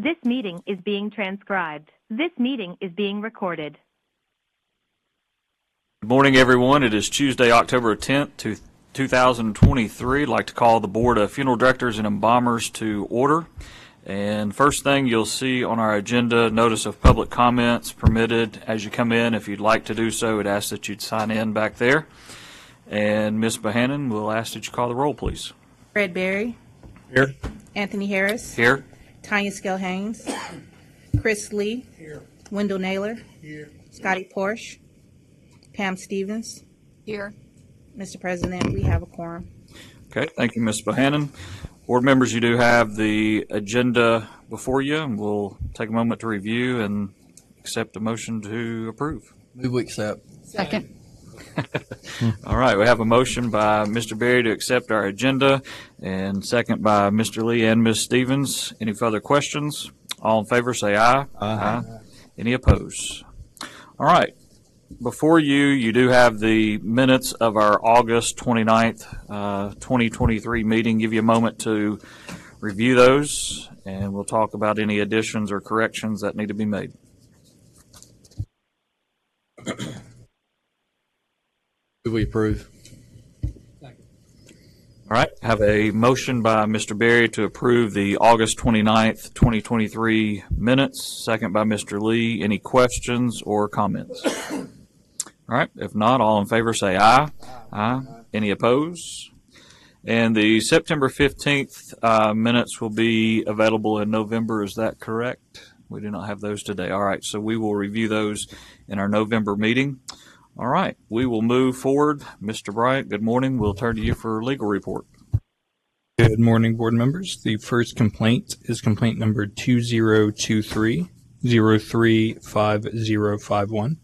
This meeting is being transcribed. This meeting is being recorded. Good morning, everyone. It is Tuesday, October 10th, 2023. I'd like to call the Board of Funeral Directors and Embalmers to order. And first thing you'll see on our agenda, notice of public comments permitted as you come in. If you'd like to do so, we'd ask that you'd sign in back there. And Ms. Bohannon, we'll ask that you call the roll, please. Fred Berry. Here. Anthony Harris. Here. Tanya Skell-Haynes. Chris Lee. Here. Wendell Naylor. Here. Scotty Porsche. Pam Stevens. Here. Mr. President, we have a quorum. Okay, thank you, Ms. Bohannon. Board members, you do have the agenda before you, and we'll take a moment to review and accept a motion to approve. Move we accept. Second. All right, we have a motion by Mr. Berry to accept our agenda, and second by Mr. Lee and Ms. Stevens. Any further questions? All in favor say aye. Aye. Any opposed? All right. Before you do have the minutes of our August 29th, 2023 meeting. Give you a moment to review those, and we'll talk about any additions or corrections that need to be made. Move we approve. All right, have a motion by Mr. Berry to approve the August 29th, 2023 minutes, second by Mr. Lee. Any questions or comments? All right, if not, all in favor say aye. Aye. Any opposed? And the September 15th minutes will be available in November, is that correct? We do not have those today. All right, so we will review those in our November meeting. All right, we will move forward. Mr. Bryant, good morning. We'll turn to you for legal report. Good morning, board members. The first complaint is complaint number 2023-035051.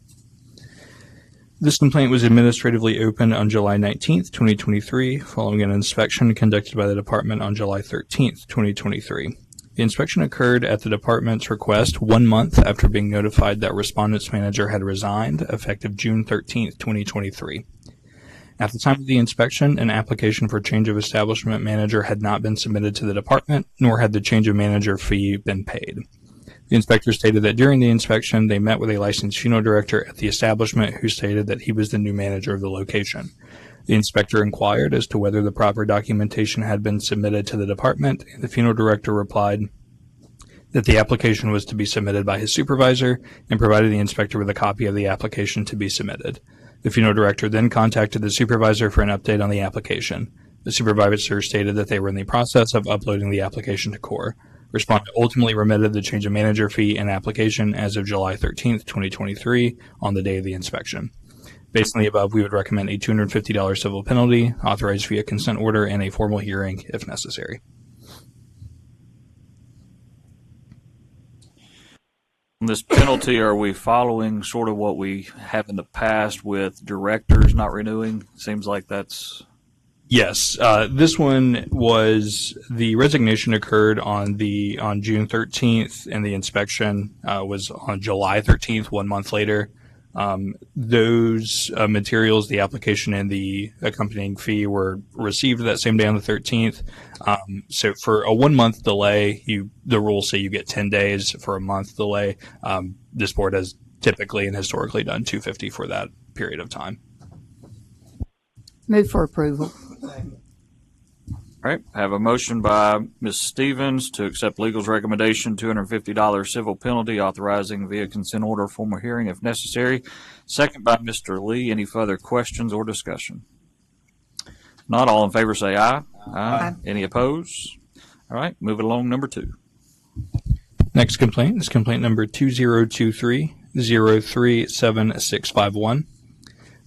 This complaint was administratively opened on July 19th, 2023, following an inspection conducted by the department on July 13th, 2023. The inspection occurred at the department's request 1 month after being notified that respondent's manager had resigned, effective June 13th, 2023. At the time of the inspection, an application for change of establishment manager had not been submitted to the department, nor had the change of manager fee been paid. The inspector stated that during the inspection, they met with a licensed funeral director at the establishment who stated that he was the new manager of the location. The inspector inquired as to whether the proper documentation had been submitted to the department, and the funeral director replied that the application was to be submitted by his supervisor and provided the inspector with a copy of the application to be submitted. The funeral director then contacted the supervisor for an update on the application. The supervisor stated that they were in the process of uploading the application to CORE. Respondent ultimately remitted the change of manager fee and application as of July 13th, 2023, on the day of the inspection. Based on the above, we would recommend a $250 civil penalty, authorized via consent order, and a formal hearing if necessary. On this penalty, are we following sort of what we have in the past with directors not renewing? Seems like that's... Yes, this one was, the resignation occurred on June 13th, and the inspection was on July 13th, 1 month later. Those materials, the application and the accompanying fee, were received that same day on the 13th. So for a 1 month delay, the rules say you get 10 days for a month delay. This board has typically and historically done $250 for that period of time. Move for approval. All right, I have a motion by Ms. Stevens to accept legal's recommendation, $250 civil penalty, authorizing via consent order formal hearing if necessary. Second by Mr. Lee. Any further questions or discussion? Not all in favor say aye. Aye. Any opposed? All right, moving along, number 2. Next complaint is complaint number 2023-037651.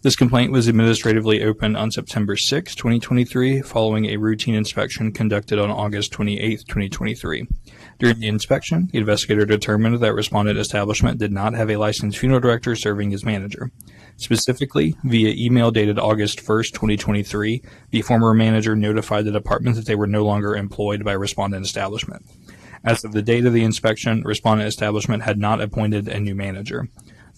This complaint was administratively opened on September 6, 2023, following a routine inspection conducted on August 28, 2023. During the inspection, the investigator determined that respondent establishment did not have a licensed funeral director serving as manager. Specifically, via email dated August 1, 2023, the former manager notified the department that they were no longer employed by respondent establishment. As of the date of the inspection, respondent establishment had not appointed a new manager.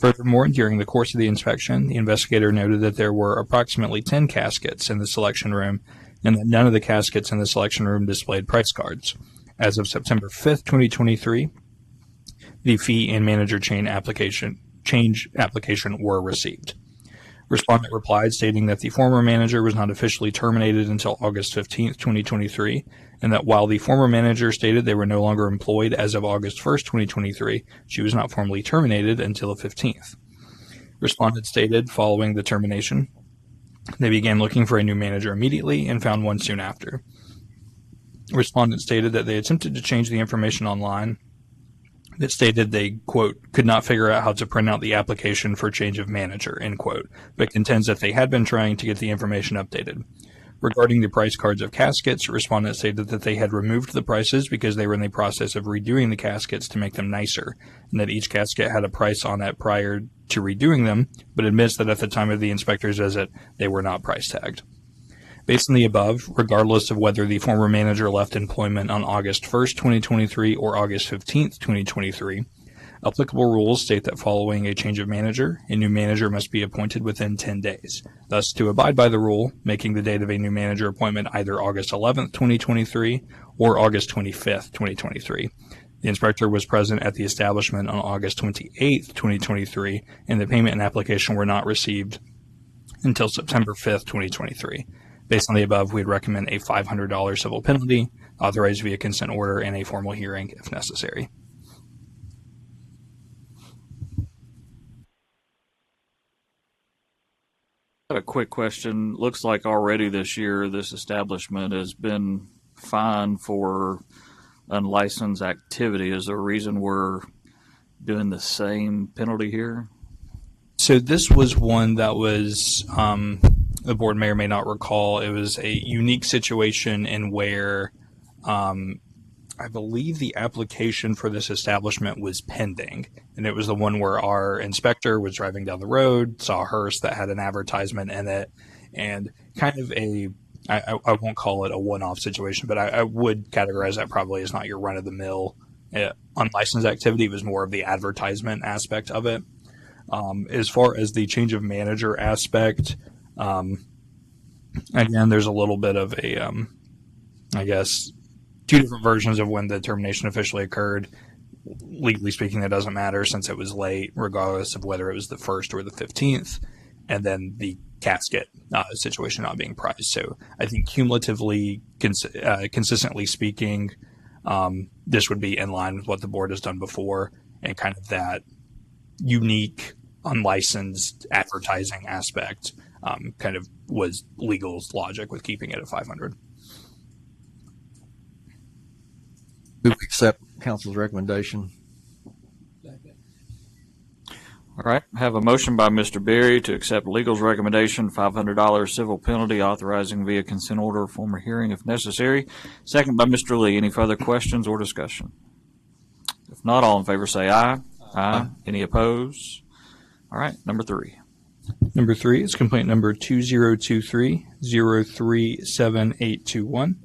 Furthermore, during the course of the inspection, the investigator noted that there were approximately 10 caskets in the selection room and that none of the caskets in the selection room displayed price cards. as of September 5th, 2023, the fee and manager change application were received. Respondent replied stating that the former manager was not officially terminated until August 15th, 2023, and that while the former manager stated they were no longer employed as of August 1st, 2023, she was not formally terminated until the 15th. Respondent stated following the termination, they began looking for a new manager immediately and found one soon after. Respondent stated that they attempted to change the information online that stated they, quote, could not figure out how to print out the application for change of manager, end quote, but contends that they had been trying to get the information updated. Regarding the price cards of caskets, respondent stated that they had removed the prices because they were in the process of redoing the caskets to make them nicer, and that each casket had a price on it prior to redoing them, but admits that at the time of the inspector's visit, they were not price tagged. Based on the above, regardless of whether the former manager left employment on August 1st, 2023 or August 15th, 2023, applicable rules state that following a change of manager, a new manager must be appointed within 10 days. Thus, to abide by the rule, making the date of a new manager appointment either August 11th, 2023 or August 25th, 2023. The inspector was present at the establishment on August 28th, 2023, and the payment and application were not received until September 5th, 2023. Based on the above, we'd recommend a $500 civil penalty, authorized via consent order, and a formal hearing if necessary. I have a quick question. Looks like already this year this establishment has been fined for unlicensed activity. Is there a reason we're doing the same penalty here? So this was one that was, the board may or may not recall, it was a unique situation in where I believe the application for this establishment was pending, and it was the one where our inspector was driving down the road, saw a hearse that had an advertisement in it, and kind of I won't call it a one-off situation, but I would categorize that probably as not your run-of-the-mill unlicensed activity. It was more of the advertisement aspect of it. As far as the change of manager aspect, again, there's a little bit of a, I guess, two different versions of when the termination officially occurred. Legally speaking, that doesn't matter since it was late, regardless of whether it was the 1st or the 15th, and then the casket situation not being prized. So I think cumulatively, consistently speaking, this would be in line with what the board has done before, and kind of that unique unlicensed advertising aspect kind of was legal's logic with keeping it at 500. Move to accept council's recommendation. All right. I have a motion by Mr. Berry to accept legal's recommendation, $500 civil penalty, authorizing via consent order, formal hearing if necessary. Second by Mr. Lee. Any further questions or discussion? If not, all in favor say aye. Aye. Any opposed? All right. Number 3. Number 3 is complaint number 2023-037821.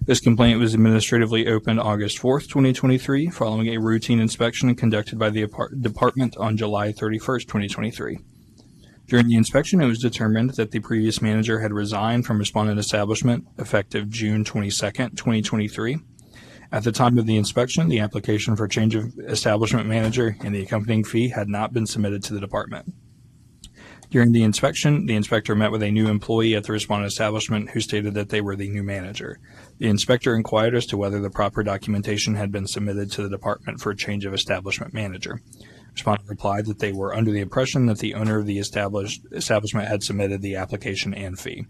This complaint was administratively opened August 4th, 2023, following a routine inspection conducted by the department on July 31st, 2023. During the inspection, it was determined that the previous manager had resigned from respondent establishment effective June 22nd, 2023. At the time of the inspection, the application for change of establishment manager and the accompanying fee had not been submitted to the department. During the inspection, the inspector met with a new employee at the respondent establishment who stated that they were the new manager. The inspector inquired as to whether the proper documentation had been submitted to the department for a change of establishment manager. Respondent replied that they were under the impression that the owner of the establishment had submitted the application and fee.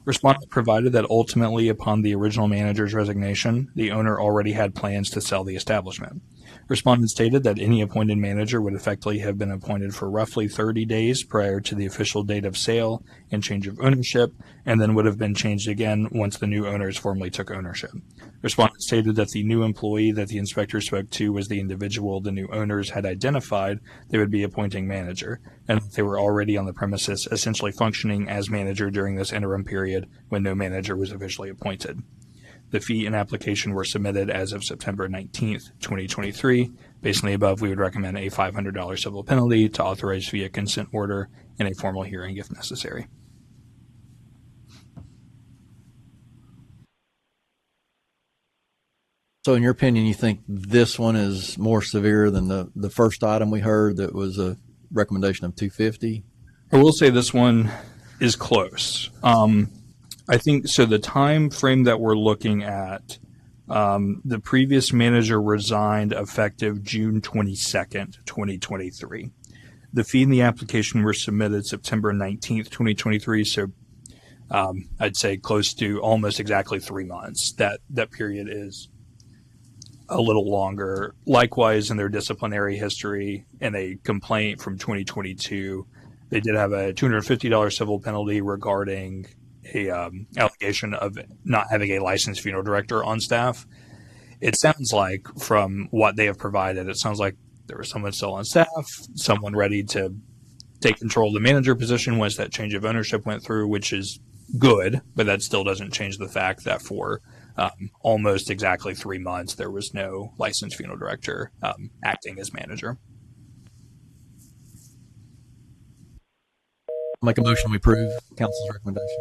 Respondent provided that ultimately, upon the original manager's resignation, the owner already had plans to sell the establishment. Respondent stated that any appointed manager would effectively have been appointed for roughly 30 days prior to the official date of sale and change of ownership, and then would have been changed again once the new owners formally took ownership. Respondent stated that the new employee that the inspector spoke to was the individual the new owners had identified they would be appointing manager, and that they were already on the premises essentially functioning as manager during this interim period when no manager was officially appointed. The fee and application were submitted as of September 19th, 2023. Based on the above, we would recommend a $500 civil penalty to authorize via consent order and a formal hearing if necessary. So in your opinion, you think this one is more severe than the first item we heard that was a recommendation of 250? I will say this one is close. I think so. The time frame that we're looking at, the previous manager resigned effective June 22nd, 2023. The fee and the application were submitted September 19th, 2023. So I'd say close to almost exactly 3 months. That period is a little longer. Likewise, in their disciplinary history, in a complaint from 2022, they did have a $250 civil penalty regarding a allegation of not having a licensed funeral director on staff. It sounds like, from what they have provided, it sounds like there was someone still on staff, someone ready to take control of the manager position once that change of ownership went through, which is good, but that still doesn't change the fact that for almost exactly 3 months, there was no licensed funeral director acting as manager. Make a motion, we approve council's recommendation.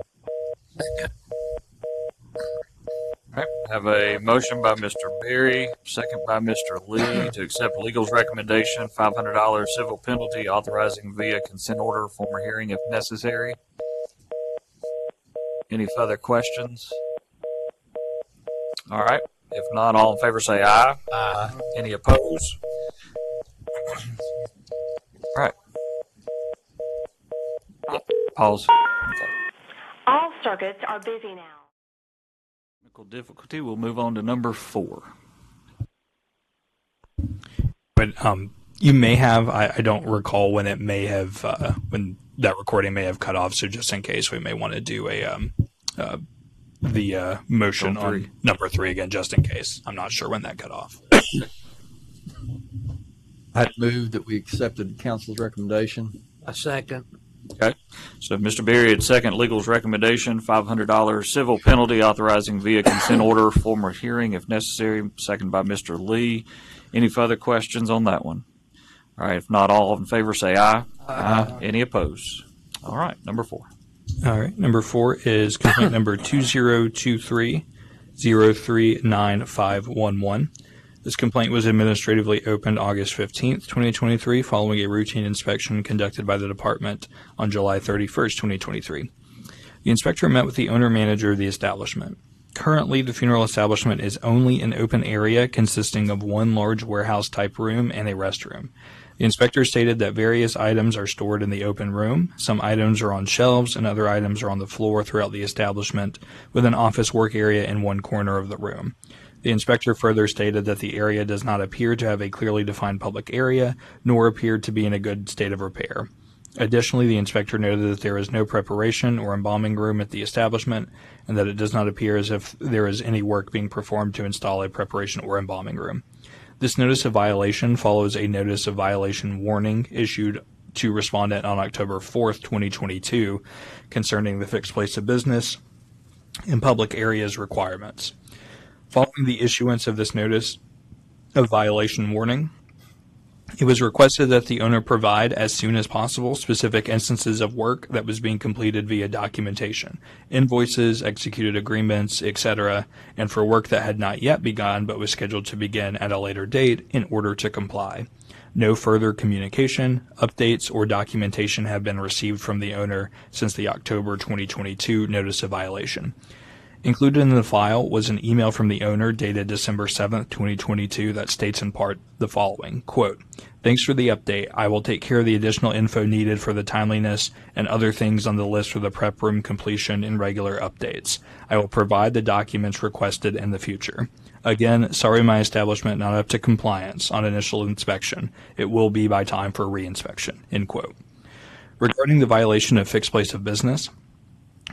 All right, I have a motion by Mr. Berry, second by Mr. Lee to accept legal's recommendation, $500 civil penalty authorizing via consent order formal hearing if necessary. Any further questions? All right, if not, all in favor say aye. Aye. Any opposed? All right. Pause. Okay. All circuits are busy now. Technical difficulty. We'll move on to number 4. But you may have, I don't recall when it may have, when that recording may have cut off. So just in case, we may want to do the motion on number 3 again, just in case. I'm not sure when that cut off. I'd move that we accepted council's recommendation. A second. Okay. So Mr. Berry had second legal's recommendation, $500 civil penalty authorizing via consent order formal hearing if necessary. Second by Mr. Lee. Any further questions on that one? All right. If not, all in favor say aye. Aye. Any opposed? All right. Number 4. All right. Number 4 is complaint number 2023-039511. This complaint was administratively opened August 15th, 2023, following a routine inspection conducted by the department on July 31st, 2023. The inspector met with the owner-manager of the establishment. Currently, the funeral establishment is only an open area consisting of one large warehouse-type room and a restroom. The inspector stated that various items are stored in the open room. Some items are on shelves and other items are on the floor throughout the establishment, with an office work area in one corner of the room. The inspector further stated that the area does not appear to have a clearly defined public area, nor appear to be in a good state of repair. Additionally, the inspector noted that there is no preparation or embalming room at the establishment, and that it does not appear as if there is any work being performed to install a preparation or embalming room. This notice of violation follows a notice of violation warning issued to respondent on October 4th, 2022, concerning the fixed place of business and public areas requirements. Following the issuance of this notice of violation warning, it was requested that the owner provide, as soon as possible, specific instances of work that was being completed via documentation, invoices, executed agreements, etc., and for work that had not yet begun but was scheduled to begin at a later date in order to comply. No further communication, updates, or documentation have been received from the owner since the October 2022 notice of violation. Included in the file was an email from the owner dated December 7th, 2022 that states in part the following, quote, "Thanks for the update. I will take care of the additional info needed for the timeliness and other things on the list for the prep room completion in regular updates. I will provide the documents requested in the future. Again, sorry my establishment not up to compliance on initial inspection. It will be by time for reinspection," end quote. Regarding the violation of fixed place of business,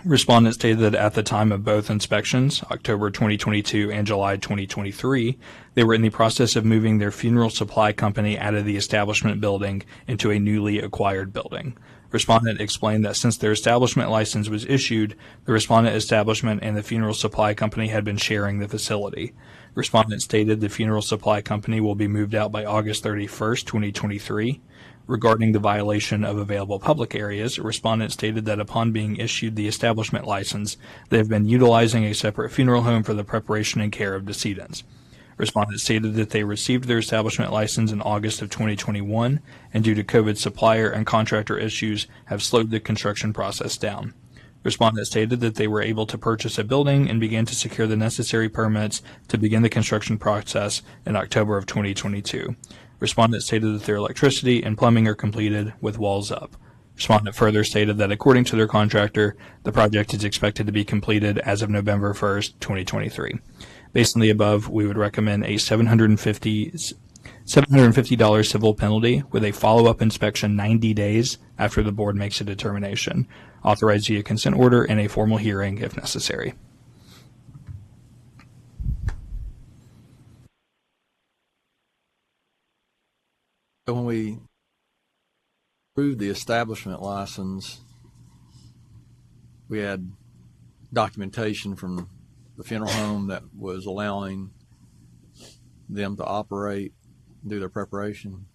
respondent stated that at the time of both inspections, October 2022 and July 2023, they were in the process of moving their funeral supply company out of the establishment building into a newly acquired building. Respondent explained that since their establishment license was issued, the respondent establishment and the funeral supply company had been sharing the facility. Respondent stated the funeral supply company will be moved out by August 31st, 2023. Regarding the violation of available public areas, respondent stated that upon being issued the establishment license, they have been utilizing a separate funeral home for the preparation and care of decedents. Respondent stated that they received their establishment license in August of 2021, and due to COVID supplier and contractor issues have slowed the construction process down. Respondent stated that they were able to purchase a building and began to secure the necessary permits to begin the construction process in October of 2022. Respondent stated that their electricity and plumbing are completed with walls up. Respondent further stated that according to their contractor, the project is expected to be completed as of November 1st, 2023. Based on the above, we would recommend a $750 civil penalty with a follow-up inspection 90 days after the board makes a determination, authorized via consent order and a formal hearing if necessary. So when we approved the establishment license, we had documentation from the funeral home that was allowing them to operate, do their preparation.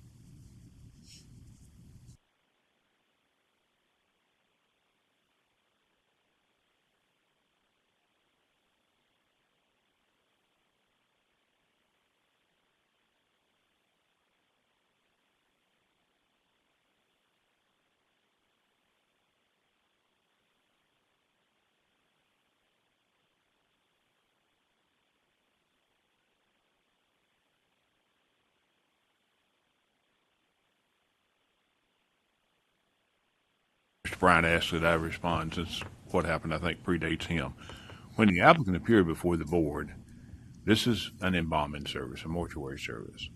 Mr. Bryant asked that I respond, since what happened, I think, predates him. When the applicant appeared before the board, this is an embalming service, a mortuary service,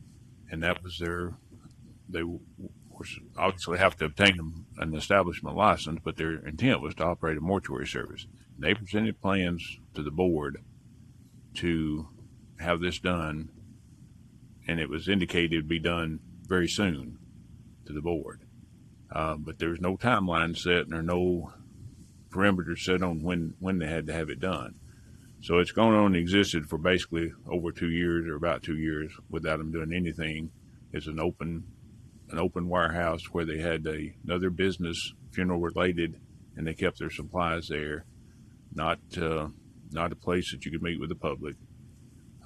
and that was they of course obviously have to obtain an establishment license, but their intent was to operate a mortuary service. They presented plans to the board to have this done, and it was indicated it'd be done very soon to the board. But there's no timeline set, and there are no perimeters set on when they had to have it done. So it's gone on and existed for basically over 2 years, or about 2 years, without them doing anything. It's an open warehouse where they had another business, funeral related, and they kept their supplies there. Not a place that you could meet with the public.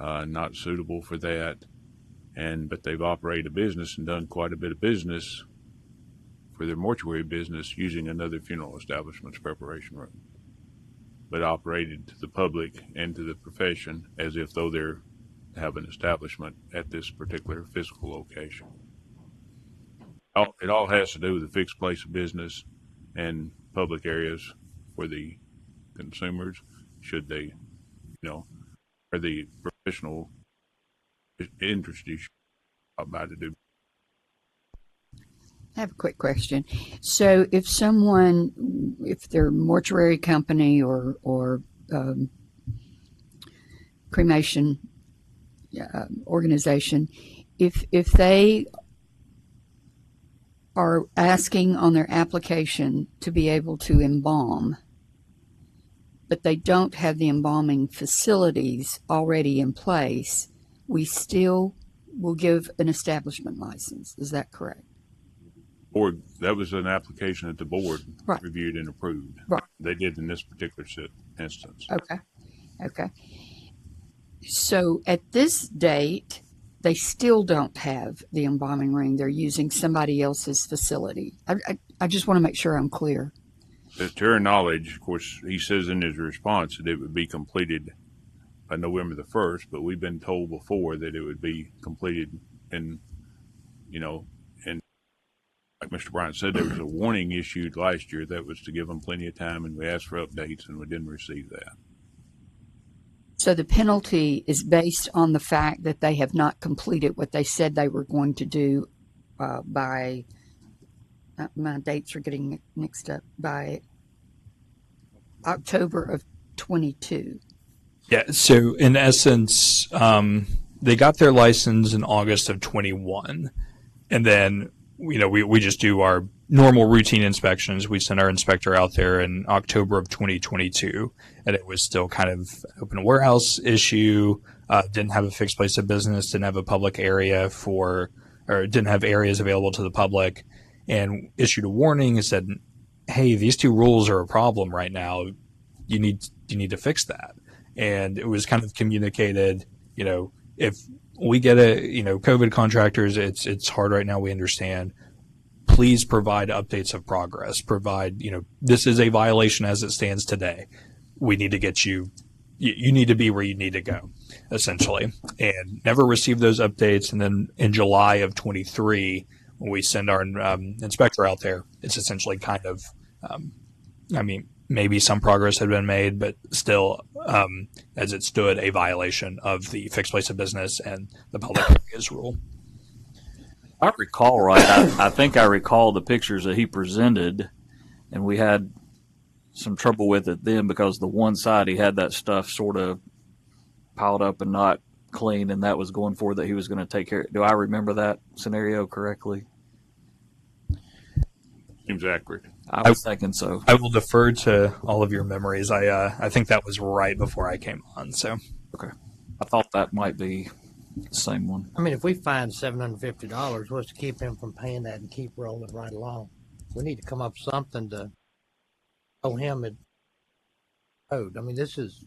Not suitable for that. But they've operated a business and done quite a bit of business for their mortuary business using another funeral establishment's preparation room, but operated to the public and to the profession as if though they're have an establishment at this particular physical location. It all has to do with a fixed place of business and public areas for the consumers, should they, or the professional interest issue about to do. I have a quick question. So if their mortuary company or cremation organization, if they are asking on their application to be able to embalm, but they don't have the embalming facilities already in place, we still will give an establishment license. Is that correct? Board, that was an application that the board Right. reviewed and approved. Right. They did in this particular instance. Okay. So at this date, they still don't have the embalming ring. They're using somebody else's facility. I just want to make sure I'm clear. To our knowledge, of course, he says in his response that it would be completed by November the 1st, but we've been told before that it would be completed and like Mr. Bryant said, there was a warning issued last year that was to give them plenty of time, and we asked for updates, and we didn't receive that. So the penalty is based on the fact that they have not completed what they said they were going to do by, my dates are getting mixed up, by October of 22. Yeah, so in essence, they got their license in August of 21, and then we just do our normal routine inspections. We sent our inspector out there in October of 2022, and it was still kind of open warehouse issue. Didn't have a fixed place of business, didn't have a public area or didn't have areas available to the public, and issued a warning and said, "Hey, these two rules are a problem right now. You need to fix that." And it was kind of communicated, if we get COVID contractors, it's hard right now. We understand. Please provide updates of progress. Provide, this is a violation as it stands today. We need to get you need to be where you need to go, essentially. And never received those updates. And then in July of 23, when we send our inspector out there, it's essentially kind of, maybe some progress had been made, but still, as it stood, a violation of the fixed place of business and the public areas rule. I recall right. I think I recall the pictures that he presented, and we had some trouble with it then because the one side he had that stuff sort of piled up and not clean, and that was going forward that he was going to take care of. Do I remember that scenario correctly? Seems accurate. I was thinking so. I will defer to all of your memories. I think that was right before I came on. So Okay. I thought that might be the same one. I mean, if we find $750, what's to keep him from paying that and keep rolling right along? We need to come up with something to owe him at owed. I mean, this is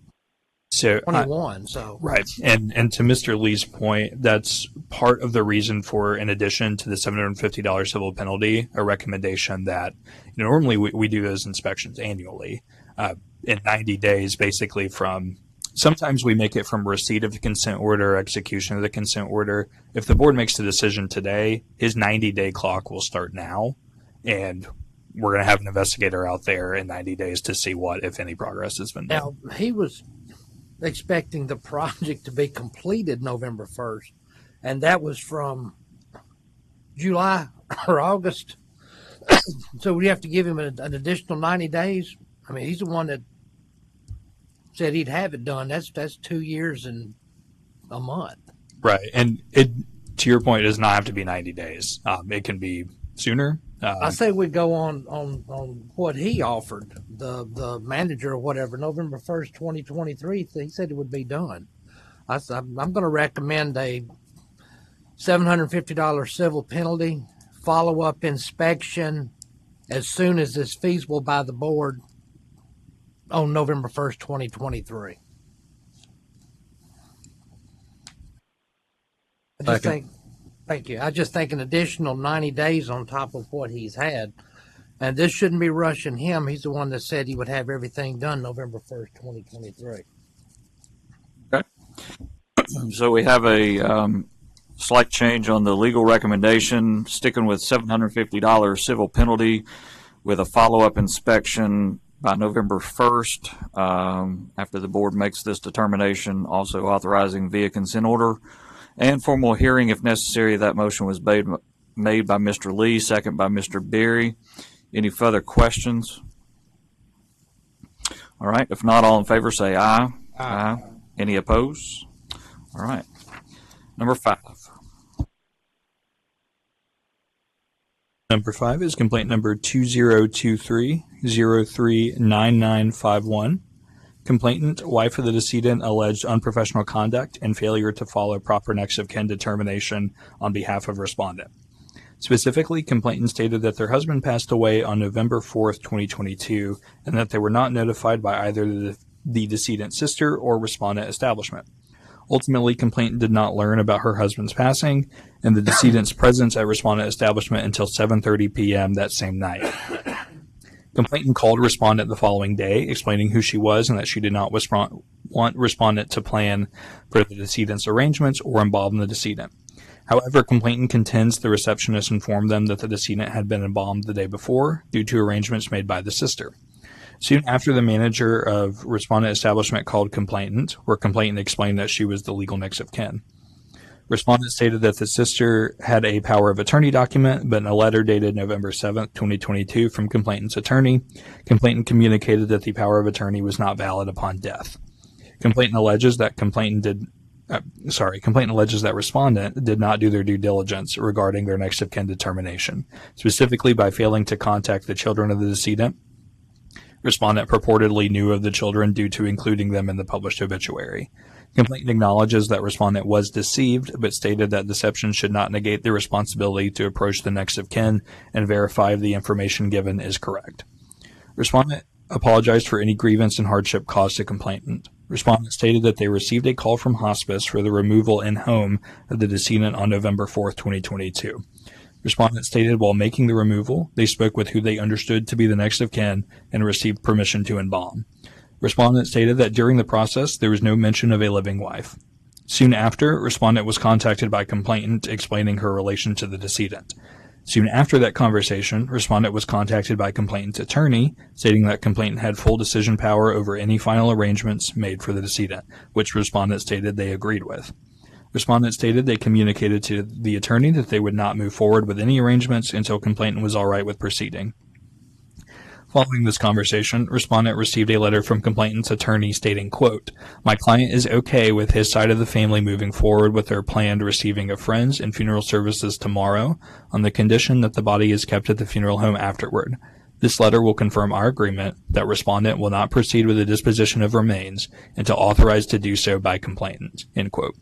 so 21, so right. And to Mr. Lee's point, that's part of the reason for, in addition to the $750 civil penalty, a recommendation that normally we do those inspections annually in 90 days, basically from. Sometimes we make it from receipt of the consent order, execution of the consent order. If the board makes the decision today, his 90-day clock will start now, and we're going to have an investigator out there in 90 days to see what, if any, progress has been made. now he was expecting the project to be completed November 1st, and that was from July or August. So we have to give him an additional 90 days. I mean, he's the one that said he'd have it done. That's 2 years and a month. Right. And it, to your point, it does not have to be 90 days. It can be sooner. I say we go on what he offered, the manager or whatever, November 1st, 2023. He said it would be done. I'm going to recommend a $750 civil penalty, follow-up inspection as soon as it's feasible by the board on November 1st, 2023. Thank you. I just think an additional 90 days on top of what he's had. And this shouldn't be rushing him. He's the one that said he would have everything done November 1st, 2023. Okay. So we have a slight change on the legal recommendation, sticking with $750 civil penalty with a follow-up inspection by November 1st, after the board makes this determination, also authorizing via consent order and formal hearing if necessary. That motion was made by Mr. Lee, second by Mr. Berry. Any further questions? All right. If not, all in favor say aye. Aye. Any opposed? All right. Number 5. Number 5 is complaint number 2023-039951. Complainant, wife of the decedent, alleged unprofessional conduct and failure to follow proper next of kin determination on behalf of respondent. Specifically, complainant stated that their husband passed away on November 4th, 2022, and that they were not notified by either the decedent's sister or respondent establishment. Ultimately, complainant did not learn about her husband's passing and the decedent's presence at respondent establishment until 7:30 p.m. that same night. Complainant called respondent the following day, explaining who she was and that she did not want respondent to plan for the decedent's arrangements or embalm the decedent. However, complainant contends the receptionist informed them that the decedent had been embalmed the day before due to arrangements made by the sister. Soon after, the manager of respondent establishment called complainant, where complainant explained that she was the legal next of kin. Respondent stated that the sister had a power of attorney document, but in a letter dated November 7th, 2022 from complainant's attorney, complainant communicated that the power of attorney was not valid upon death. Complainant alleges that respondent did not do their due diligence regarding their next of kin determination, specifically by failing to contact the children of the decedent. Respondent purportedly knew of the children due to including them in the published obituary. Complainant acknowledges that respondent was deceived, but stated that deception should not negate the responsibility to approach the next of kin and verify if the information given is correct. Respondent apologized for any grievance and hardship caused to complainant. Respondent stated that they received a call from hospice for the removal and home of the decedent on November 4th, 2022. Respondent stated while making the removal, they spoke with who they understood to be the next of kin and received permission to embalm. Respondent stated that during the process, there was no mention of a living wife. Soon after, respondent was contacted by complainant explaining her relation to the decedent. Soon after that conversation, respondent was contacted by complainant's attorney, stating that complainant had full decision power over any final arrangements made for the decedent, which respondent stated they agreed with. Respondent stated they communicated to the attorney that they would not move forward with any arrangements until complainant was all right with proceeding. Following this conversation, respondent received a letter from complainant's attorney stating, quote, "My client is okay with his side of the family moving forward with their planned receiving of friends and funeral services tomorrow on the condition that the body is kept at the funeral home afterward. This letter will confirm our agreement that respondent will not proceed with the disposition of remains until authorized to do so by complainant." End quote.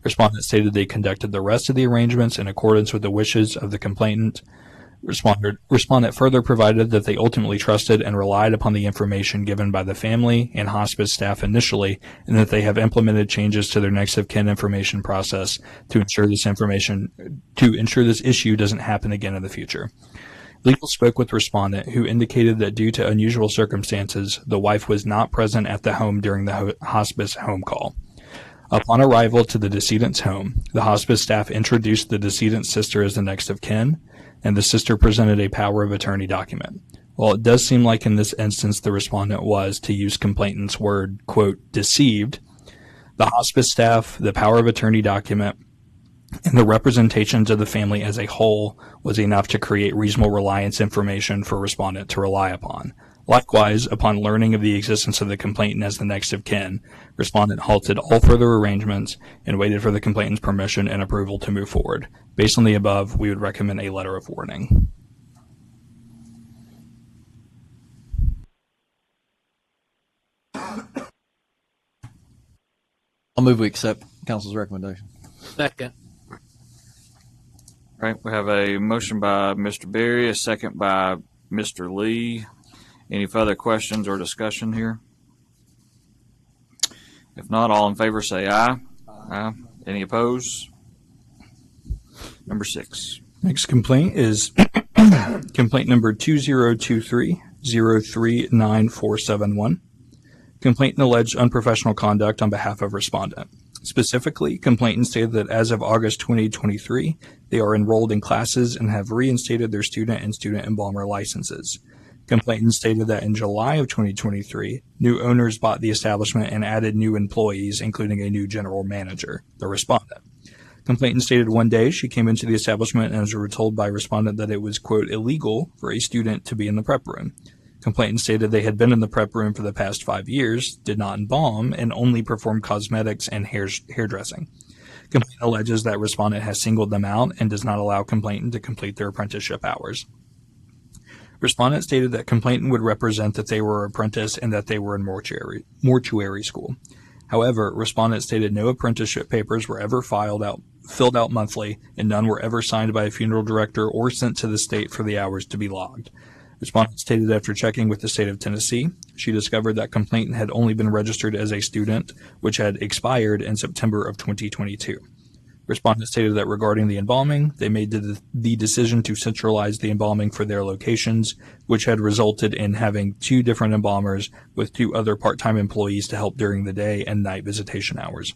Respondent stated they conducted the rest of the arrangements in accordance with the wishes of the complainant. Respondent further provided that they ultimately trusted and relied upon the information given by the family and hospice staff initially, and that they have implemented changes to their next of kin information process to ensure this issue doesn't happen again in the future. Legal spoke with respondent, who indicated that due to unusual circumstances, the wife was not present at the home during the hospice home call. Upon arrival to the decedent's home, the hospice staff introduced the decedent's sister as the next of kin, and the sister presented a power of attorney document. While it does seem like in this instance the respondent was, to use complainant's word, quote, "deceived," the hospice staff, the power of attorney document, and the representations of the family as a whole was enough to create reasonable reliance information for respondent to rely upon. Likewise, upon learning of the existence of the complainant as the next of kin, respondent halted all further arrangements and waited for the complainant's permission and approval to move forward. Based on the above, we would recommend a letter of warning. I'll move we accept council's recommendation. Second. All right, we have a motion by Mr. Berry, a second by Mr. Lee. Any further questions or discussion here? If not, all in favor say aye. Aye. Any opposed? Number 6. Next complaint is complaint number 2023-039471. Complainant alleged unprofessional conduct on behalf of respondent. Specifically, complainant stated that as of August 2023, they are enrolled in classes and have reinstated their student and student embalmer licenses. Complainant stated that in July of 2023, new owners bought the establishment and added new employees, including a new general manager, the respondent. Complainant stated one day she came into the establishment and was told by respondent that it was, quote, illegal for a student to be in the prep room. Complainant stated they had been in the prep room for the past 5 years, did not embalm, and only performed cosmetics and hairdressing. Complainant alleges that respondent has singled them out and does not allow complainant to complete their apprenticeship hours. Respondent stated that complainant would represent that they were apprentice and that they were in mortuary school. However, respondent stated no apprenticeship papers were ever filled out monthly, and none were ever signed by a funeral director or sent to the state for the hours to be logged. Respondent stated after checking with the state of Tennessee, she discovered that complainant had only been registered as a student, which had expired in September of 2022. Respondent stated that regarding the embalming, they made the decision to centralize the embalming for their locations, which had resulted in having 2 different embalmers with 2 other part-time employees to help during the day and night visitation hours.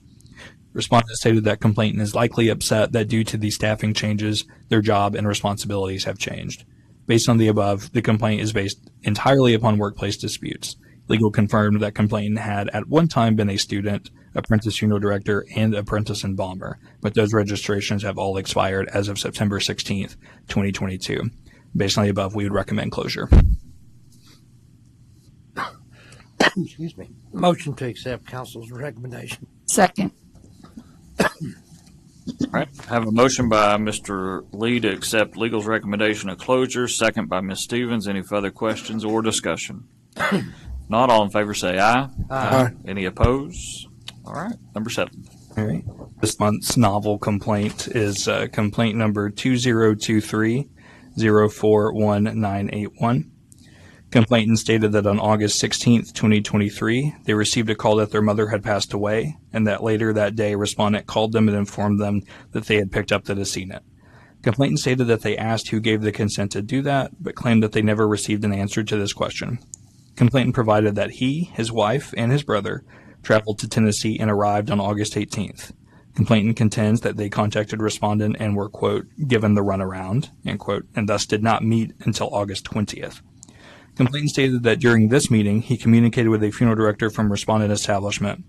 Respondent stated that complainant is likely upset that due to the staffing changes, their job and responsibilities have changed. Based on the above, the complaint is based entirely upon workplace disputes. Legal confirmed that complainant had at one time been a student, apprentice funeral director, and apprentice embalmer, but those registrations have all expired as of September 16th, 2022. Based on the above, we would recommend closure. Excuse me. Motion to accept council's recommendation. Second. All right, I have a motion by Mr. Lee to accept legal's recommendation of closure, second by Ms. Stevens. Any further questions or discussion? Not all in favor say aye. Aye. Any opposed? All right, number 7. All right. This month's novel complaint is complaint number 2023-041981. Complainant stated that on August 16, 2023, they received a call that their mother had passed away, and that later that day, respondent called them and informed them that they had picked up the decedent. Complainant stated that they asked who gave the consent to do that, but claimed that they never received an answer to this question. Complainant provided that he, his wife, and his brother traveled to Tennessee and arrived on August 18th. Complainant contends that they contacted respondent and were, quote, given the runaround, end quote, and thus did not meet until August 20th. Complainant stated that during this meeting, he communicated with a funeral director from respondent establishment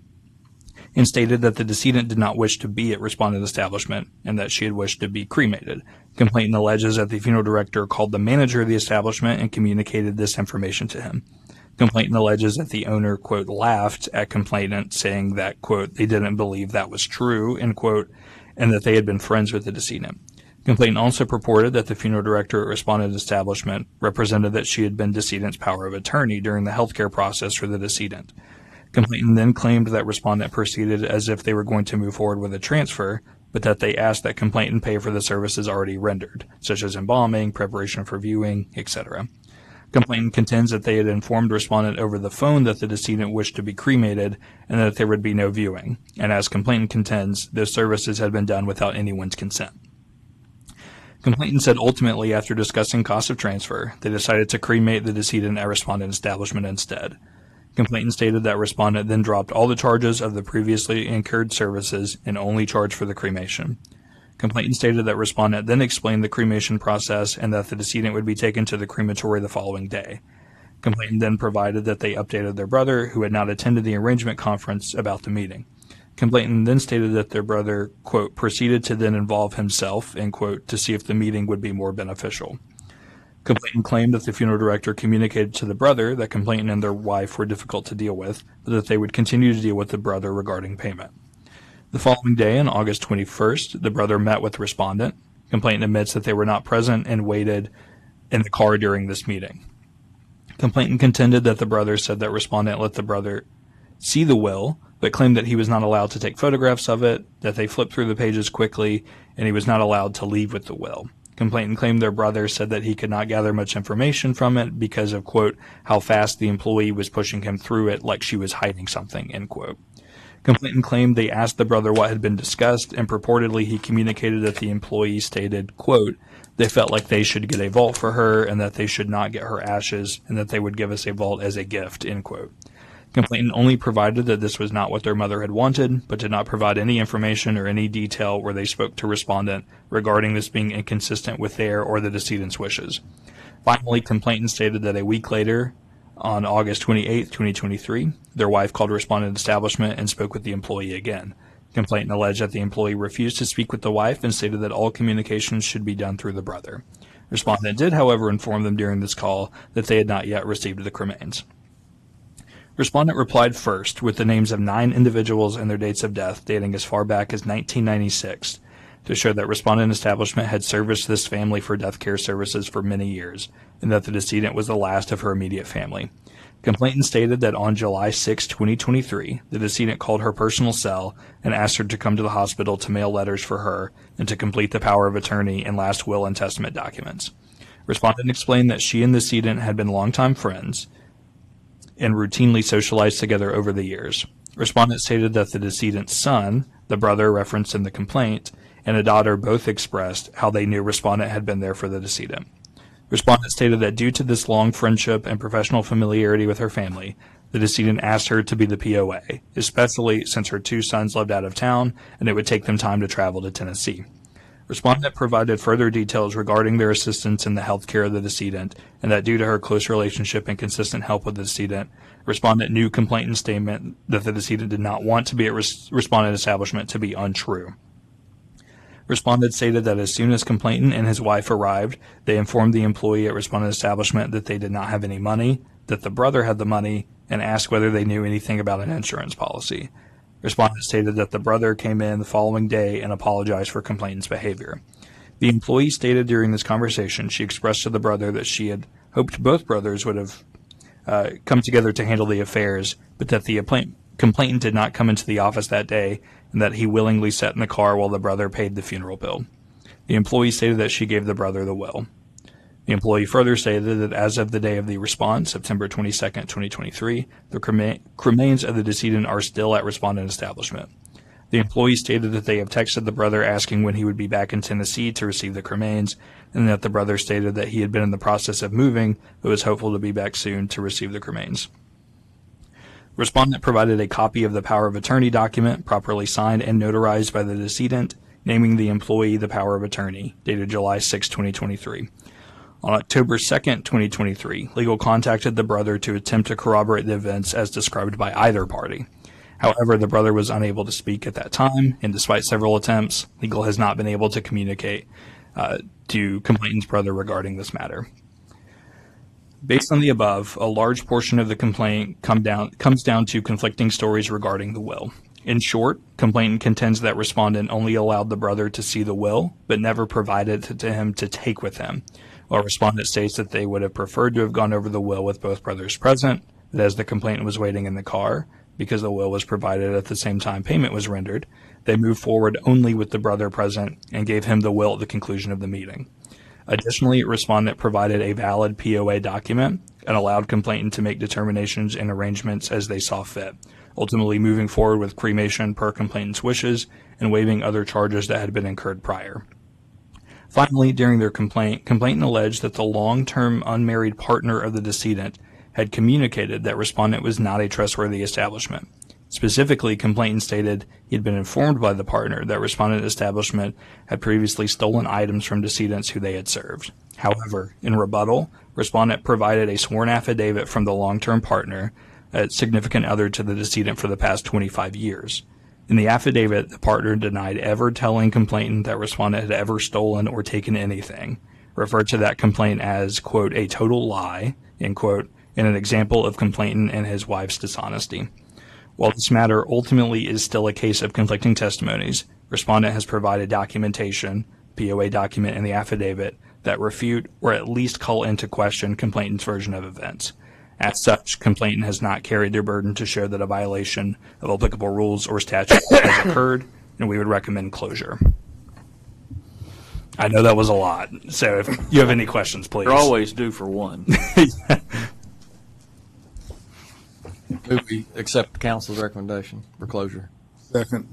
and stated that the decedent did not wish to be at respondent establishment and that she had wished to be cremated. Complainant alleges that the funeral director called the manager of the establishment and communicated this information to him. Complainant alleges that the owner, quote, laughed at complainant, saying that, quote, they didn't believe that was true, end quote, and that they had been friends with the decedent. Complainant also purported that the funeral director at respondent establishment represented that she had been decedent's power of attorney during the healthcare process for the decedent. Complainant then claimed that respondent proceeded as if they were going to move forward with a transfer, but that they asked that complainant pay for the services already rendered, such as embalming, preparation for viewing, etc. Complainant contends that they had informed respondent over the phone that the decedent wished to be cremated and that there would be no viewing, and as complainant contends, those services had been done without anyone's consent. Complainant said ultimately, after discussing cost of transfer, they decided to cremate the decedent at respondent establishment instead. Complainant stated that respondent then dropped all the charges of the previously incurred services and only charged for the cremation. Complainant stated that respondent then explained the cremation process and that the decedent would be taken to the crematory the following day. Complainant then provided that they updated their brother, who had not attended the arrangement conference, about the meeting. Complainant then stated that their brother, quote, proceeded to then involve himself, end quote, to see if the meeting would be more beneficial. Complainant claimed that the funeral director communicated to the brother that complainant and their wife were difficult to deal with, but that they would continue to deal with the brother regarding payment. The following day, on August 21st, the brother met with respondent. Complainant admits that they were not present and waited in the car during this meeting. Complainant contended that the brother said that respondent let the brother see the will, but claimed that he was not allowed to take photographs of it, that they flipped through the pages quickly, and he was not allowed to leave with the will. Complainant claimed their brother said that he could not gather much information from it because of, quote, how fast the employee was pushing him through it like she was hiding something, end quote. Complainant claimed they asked the brother what had been discussed, and purportedly he communicated that the employee stated, quote, they felt like they should get a vault for her and that they should not get her ashes and that they would give us a vault as a gift, end quote. Complainant only provided that this was not what their mother had wanted, but did not provide any information or any detail where they spoke to respondent regarding this being inconsistent with their or the decedent's wishes. Finally, complainant stated that a week later, on August 28, 2023, their wife called respondent establishment and spoke with the employee again. Complainant alleged that the employee refused to speak with the wife and stated that all communications should be done through the brother. Respondent did, however, inform them during this call that they had not yet received the cremains. Respondent replied first with the names of 9 individuals and their dates of death dating as far back as 1996 to show that respondent establishment had serviced this family for death care services for many years and that the decedent was the last of her immediate family. Complainant stated that on July 6, 2023, the decedent called her personal cell and asked her to come to the hospital to mail letters for her and to complete the power of attorney and last will and testament documents. Respondent explained that she and the decedent had been longtime friends and routinely socialized together over the years. Respondent stated that the decedent's son, the brother referenced in the complaint, and a daughter both expressed how they knew respondent had been there for the decedent. Respondent stated that due to this long friendship and professional familiarity with her family, the decedent asked her to be the POA, especially since her 2 sons lived out of town and it would take them time to travel to Tennessee. Respondent provided further details regarding their assistance in the health care of the decedent, and that due to her close relationship and consistent help with the decedent, respondent knew complainant's statement that the decedent did not want to be at respondent establishment to be untrue. Respondent stated that as soon as complainant and his wife arrived, they informed the employee at respondent establishment that they did not have any money, that the brother had the money, and asked whether they knew anything about an insurance policy. Respondent stated that the brother came in the following day and apologized for complainant's behavior. The employee stated during this conversation she expressed to the brother that she had hoped both brothers would have come together to handle the affairs, but that the complainant did not come into the office that day and that he willingly sat in the car while the brother paid the funeral bill. The employee stated that she gave the brother the will. The employee further stated that as of the day of the response, September 22nd, 2023, the cremains of the decedent are still at respondent establishment. The employee stated that they have texted the brother asking when he would be back in Tennessee to receive the cremains, and that the brother stated that he had been in the process of moving, but was hopeful to be back soon to receive the cremains. Respondent provided a copy of the power of attorney document, properly signed and notarized by the decedent, naming the employee the power of attorney, dated July 6, 2023. On October 2nd, 2023, legal contacted the brother to attempt to corroborate the events as described by either party. However, the brother was unable to speak at that time, and despite several attempts, legal has not been able to communicate to complainant's brother regarding this matter. Based on the above, a large portion of the complaint comes down to conflicting stories regarding the will. In short, complainant contends that respondent only allowed the brother to see the will, but never provided it to him to take with him, while respondent states that they would have preferred to have gone over the will with both brothers present, but as the complainant was waiting in the car, because the will was provided at the same time payment was rendered, they moved forward only with the brother present and gave him the will at the conclusion of the meeting. Additionally, respondent provided a valid POA document and allowed complainant to make determinations and arrangements as they saw fit, ultimately moving forward with cremation per complainant's wishes and waiving other charges that had been incurred prior. Finally, during their complainant alleged that the long-term unmarried partner of the decedent had communicated that respondent was not a trustworthy establishment. Specifically, complainant stated he had been informed by the partner that respondent establishment had previously stolen items from decedents who they had served. However, in rebuttal, respondent provided a sworn affidavit from the long-term partner, a significant other to the decedent for the past 25 years. In the affidavit, the partner denied ever telling complainant that respondent had ever stolen or taken anything, referred to that complaint as, quote, a total lie, end quote, and an example of complainant and his wife's dishonesty. While this matter ultimately is still a case of conflicting testimonies, respondent has provided documentation, POA document, and the affidavit that refute or at least call into question complainant's version of events. As such, complainant has not carried their burden to show that a violation of applicable rules or statutes has occurred, and we would recommend closure. I know that was a lot, so if you have any questions, please. You're always due for one. Move we accept the council's recommendation for closure. Second.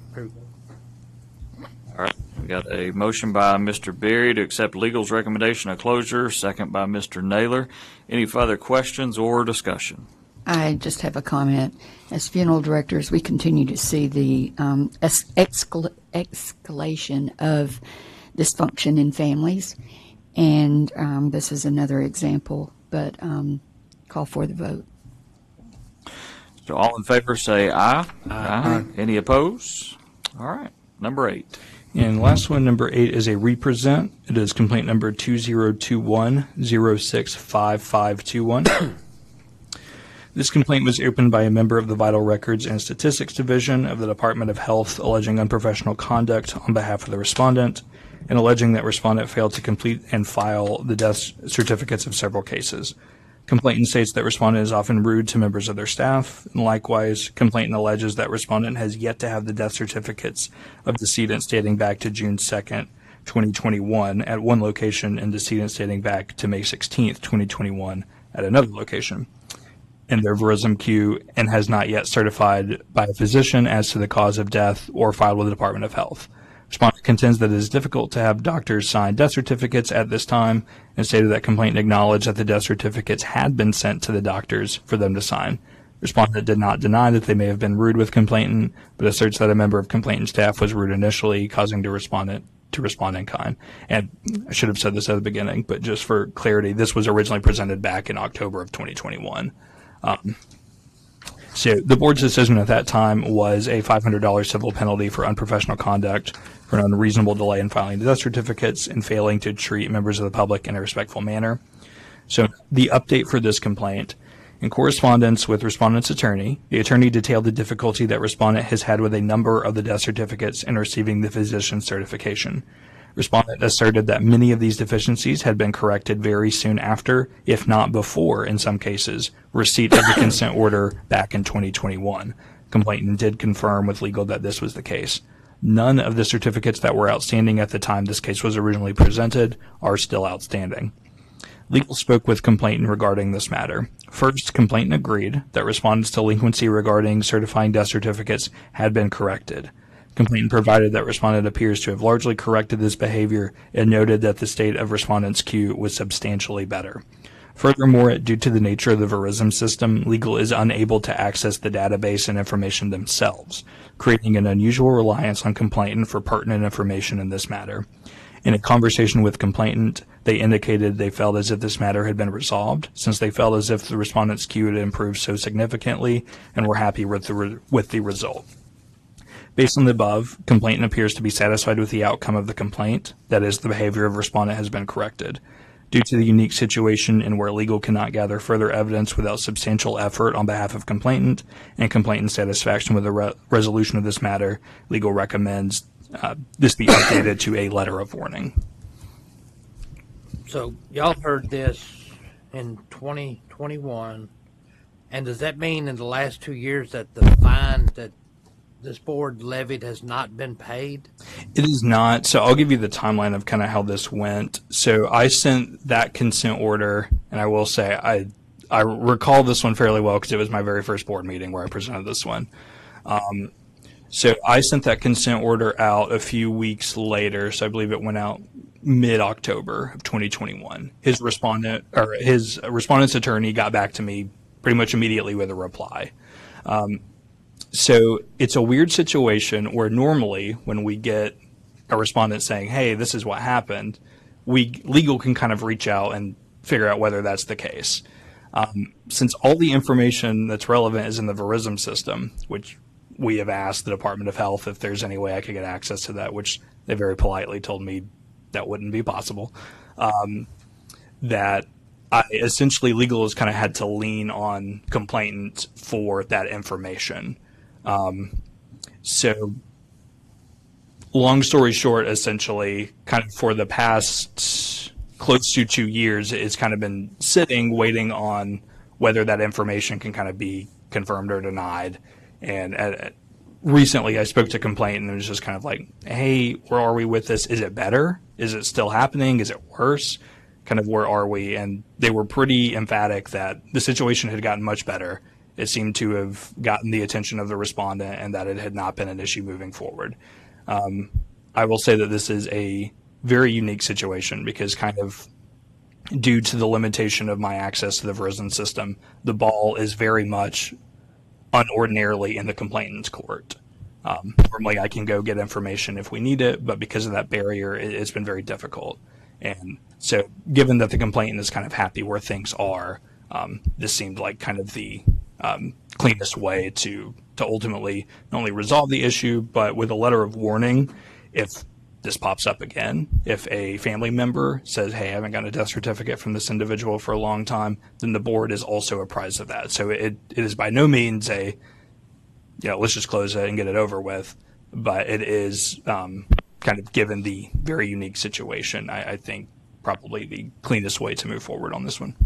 All right, we got a motion by Mr. Berry to accept legal's recommendation of closure, second by Mr. Naylor. Any further questions or discussion? I just have a comment. As funeral directors, we continue to see the escalation of dysfunction in families, and this is another example, but call for the vote. So all in favor say aye. Aye. Any opposed? All right, number 8. And last one, number 8, is a represent. It is complaint number 2021-065521. This complaint was opened by a member of the Vital Records and Statistics Division of the Department of Health alleging unprofessional conduct on behalf of the respondent and alleging that respondent failed to complete and file the death certificates of several cases. Complainant states that respondent is often rude to members of their staff, and likewise, complainant alleges that respondent has yet to have the death certificates of decedents dating back to June 2nd, 2021 at one location and decedents dating back to May 16th, 2021 at another location in their verism queue, and has not yet certified by a physician as to the cause of death or filed with the Department of Health. Respondent contends that it is difficult to have doctors sign death certificates at this time and stated that complainant acknowledged that the death certificates had been sent to the doctors for them to sign. Respondent did not deny that they may have been rude with complainant, but asserts that a member of complainant staff was rude initially, causing the respondent to respond in kind. And I should have said this at the beginning, but just for clarity, this was originally presented back in October of 2021. So the board's decision at that time was a $500 civil penalty for unprofessional conduct for an unreasonable delay in filing the death certificates and failing to treat members of the public in a respectful manner. So the update for this complaint: in correspondence with respondent's attorney, the attorney detailed the difficulty that respondent has had with a number of the death certificates in receiving the physician's certification. Respondent asserted that many of these deficiencies had been corrected very soon after, if not before, in some cases, receipt of the consent order back in 2021. Complainant did confirm with legal that this was the case. None of the certificates that were outstanding at the time this case was originally presented are still outstanding. Legal spoke with complainant regarding this matter. First, complainant agreed that respondent's delinquency regarding certifying death certificates had been corrected. Complainant provided that respondent appears to have largely corrected this behavior and noted that the state of respondent's queue was substantially better. Furthermore, due to the nature of the Verizon system, legal is unable to access the database and information themselves, creating an unusual reliance on complainant for pertinent information in this matter. In a conversation with complainant, they indicated they felt as if this matter had been resolved, since they felt as if the respondent's queue had improved so significantly and were happy with the result. Based on the above, complainant appears to be satisfied with the outcome of the complaint, that is, the behavior of respondent has been corrected. Due to the unique situation in where legal cannot gather further evidence without substantial effort on behalf of complainant and complainant's satisfaction with the resolution of this matter, legal recommends this be updated to a letter of warning. So y'all heard this in 2021, and does that mean in the last 2 years that the fine that this board levied has not been paid? It is not. So I'll give you the timeline of kind of how this went. So I sent that consent order, and I will say I recall this one fairly well because it was my very first board meeting where I presented this one. So I sent that consent order out a few weeks later. So I believe it went out mid-October of 2021. His respondent's attorney got back to me pretty much immediately with a reply. So it's a weird situation where normally when we get a respondent saying, hey, this is what happened, legal can kind of reach out and figure out whether that's the case. Since all the information that's relevant is in the Verizon system, which we have asked the Department of Health if there's any way I could get access to that, which they very politely told me that wouldn't be possible, that essentially legal has kind of had to lean on complainant for that information. So long story short, essentially, kind of for the past close to 2 years, it's kind of been sitting, waiting on whether that information can kind of be confirmed or denied. And recently I spoke to complainant and it was just kind of like, hey, where are we with this? Is it better? Is it still happening? Is it worse? Kind of where are we? And they were pretty emphatic that the situation had gotten much better. It seemed to have gotten the attention of the respondent and that it had not been an issue moving forward. I will say that this is a very unique situation because kind of due to the limitation of my access to the Verizon system, the ball is very much unordinarily in the complainant's court. Normally I can go get information if we need it, but because of that barrier, it's been very difficult. And so given that the complainant is kind of happy where things are, this seemed like kind of the cleanest way to ultimately not only resolve the issue, but with a letter of warning, if this pops up again, if a family member says, hey, I haven't gotten a death certificate from this individual for a long time, then the board is also apprised of that. So it is by no means let's just close it and get it over with, but it is kind of given the very unique situation, I think probably the cleanest way to move forward on this one.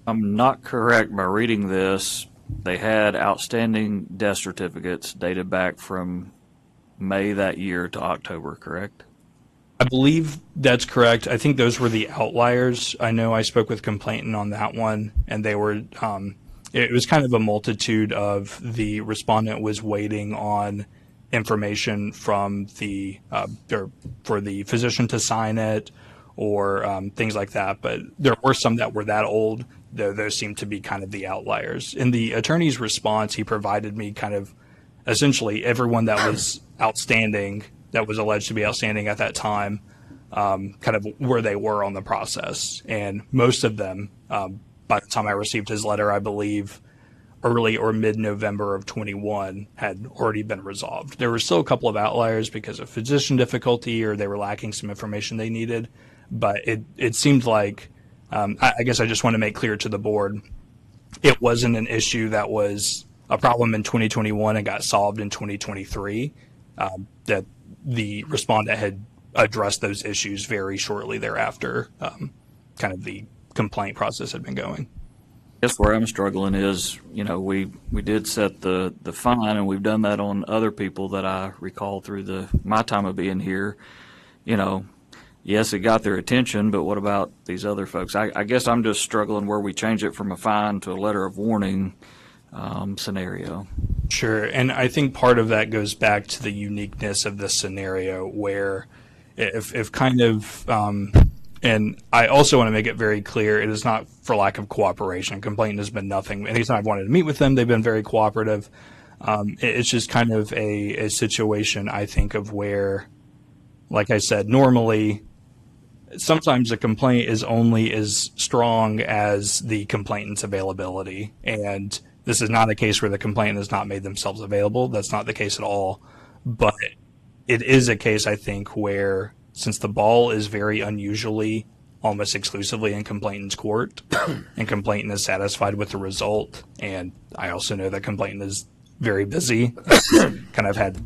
I'm not correct by reading this. They had outstanding death certificates dated back from May that year to October, correct? I believe that's correct. I think those were the outliers. I know I spoke with complainant on that one, and they were, it was kind of a multitude of the respondent was waiting on information from the, or for the physician to sign it or things like that. But there were some that were that old, though those seemed to be kind of the outliers. In the attorney's response, he provided me kind of essentially everyone that was outstanding, that was alleged to be outstanding at that time, kind of where they were on the process. And most of them, by the time I received his letter, I believe early or mid-November of 21 had already been resolved. There were still a couple of outliers because of physician difficulty or they were lacking some information they needed. But it seemed like, I guess I just want to make clear to the board, it wasn't an issue that was a problem in 2021 and got solved in 2023, that the respondent had addressed those issues very shortly thereafter, kind of the complaint process had been going. I guess where I'm struggling is, we did set the fine, and we've done that on other people that I recall through my time of being here. yes, it got their attention, but what about these other folks? I guess I'm just struggling where we change it from a fine to a letter of warning scenario. Sure, and I think part of that goes back to the uniqueness of this scenario where if kind of, and I also want to make it very clear, it is not for lack of cooperation. Complainant has been nothing. Anytime I've wanted to meet with them, they've been very cooperative. It's just kind of a situation, I think, of where, like I said, normally, sometimes a complaint is only as strong as the complainant's availability. And this is not a case where the complainant has not made themselves available. That's not the case at all. But it is a case, I think, where since the ball is very unusually almost exclusively in complainant's court and complainant is satisfied with the result, and I also know that complainant is very busy, kind of had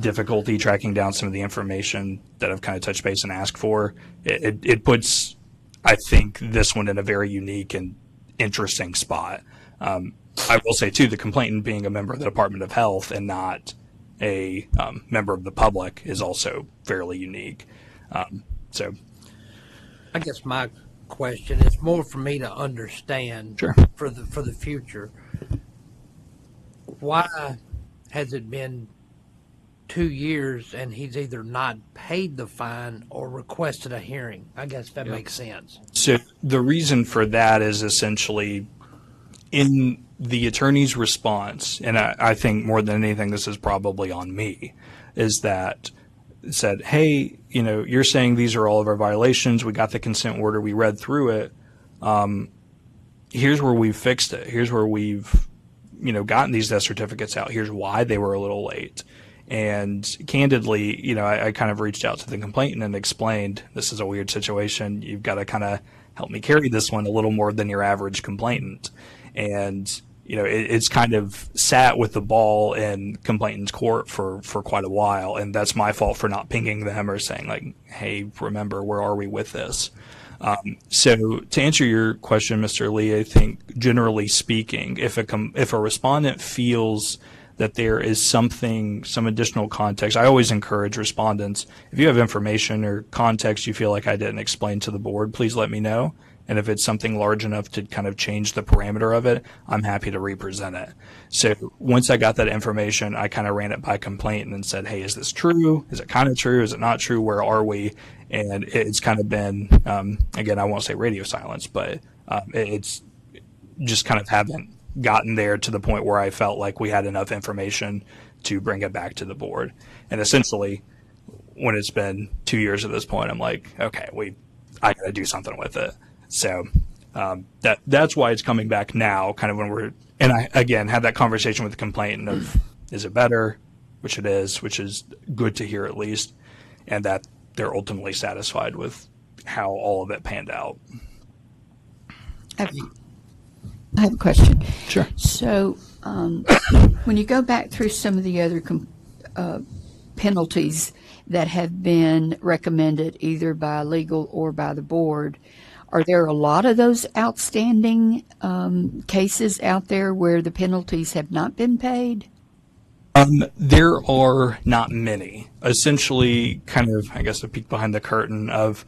difficulty tracking down some of the information that I've kind of touched base and asked for. It puts, I think, this one in a very unique and interesting spot. I will say, too, the complainant being a member of the Department of Health and not a member of the public is also fairly unique. So, I guess my question is more for me to understand Sure. for the future. Why has it been 2 years and he's either not paid the fine or requested a hearing? I guess that makes sense. So the reason for that is essentially in the attorney's response, and I think more than anything, this is probably on me, is that it said, hey, you're saying these are all of our violations. We got the consent order. We read through it. Here's where we've fixed it. Here's where we've, gotten these death certificates out. Here's why they were a little late. And candidly, I kind of reached out to the complainant and explained, this is a weird situation. You've got to kind of help me carry this one a little more than your average complainant. And, it's kind of sat with the ball in complainant's court for quite a while. And that's my fault for not pinging them or saying like, hey, remember, where are we with this? So to answer your question, Mr. Lee, I think generally speaking, if a respondent feels that there is some additional context, I always encourage respondents, if you have information or context you feel like I didn't explain to the board, please let me know. And if it's something large enough to kind of change the parameter of it, I'm happy to represent it. So once I got that information, I kind of ran it by complainant and said, hey, is this true? Is it kind of true? Is it not true? Where are we? And it's kind of been, again, I won't say radio silence, but it's just kind of haven't gotten there to the point where I felt like we had enough information to bring it back to the board. And essentially, when it's been 2 years at this point, I'm like, okay, I got to do something with it. So that's why it's coming back now, kind of and I, again, had that conversation with the complainant of, is it better? Which it is, which is good to hear at least, and that they're ultimately satisfied with how all of it panned out. I have a question. Sure. So when you go back through some of the other penalties that have been recommended either by legal or by the board, are there a lot of those outstanding cases out there where the penalties have not been paid? There are not many. Essentially, kind of, I guess, a peek behind the curtain of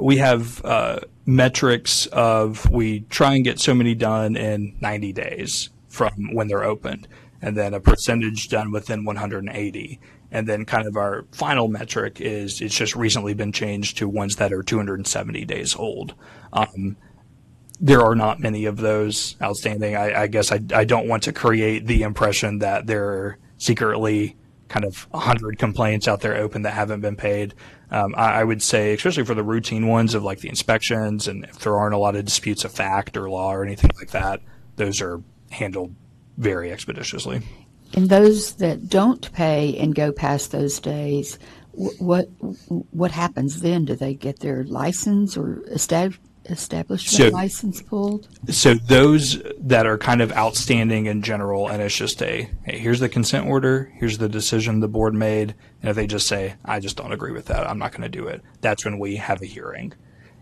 we have metrics of we try and get so many done in 90 days from when they're opened, and then a percentage done within 180. And then kind of our final metric is it's just recently been changed to ones that are 270 days old. There are not many of those outstanding. I guess I don't want to create the impression that there are secretly kind of 100 complaints out there open that haven't been paid. I would say, especially for the routine ones of like the inspections, and if there aren't a lot of disputes of fact or law or anything like that, those are handled very expeditiously. And those that don't pay and go past those days, what happens then? Do they get their license or establishment license pulled? So those that are kind of outstanding in general, and it's just hey, here's the consent order, here's the decision the board made, and if they just say, I just don't agree with that, I'm not going to do it, that's when we have a hearing.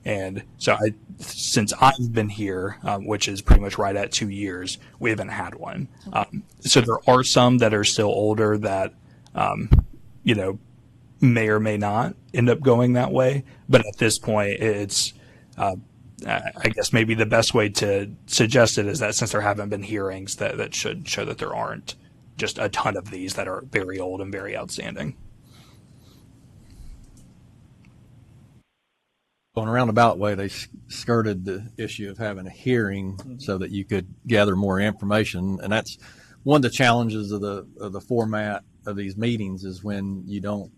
And so since I've been here, which is pretty much right at 2 years, we haven't had one. So there are some that are still older that, may or may not end up going that way. But at this point, it's, I guess maybe the best way to suggest it is that since there haven't been hearings, that should show that there aren't just a ton of these that are very old and very outstanding. On a roundabout way, they skirted the issue of having a hearing so that you could gather more information, and that's one of the challenges of the format of these meetings is when you don't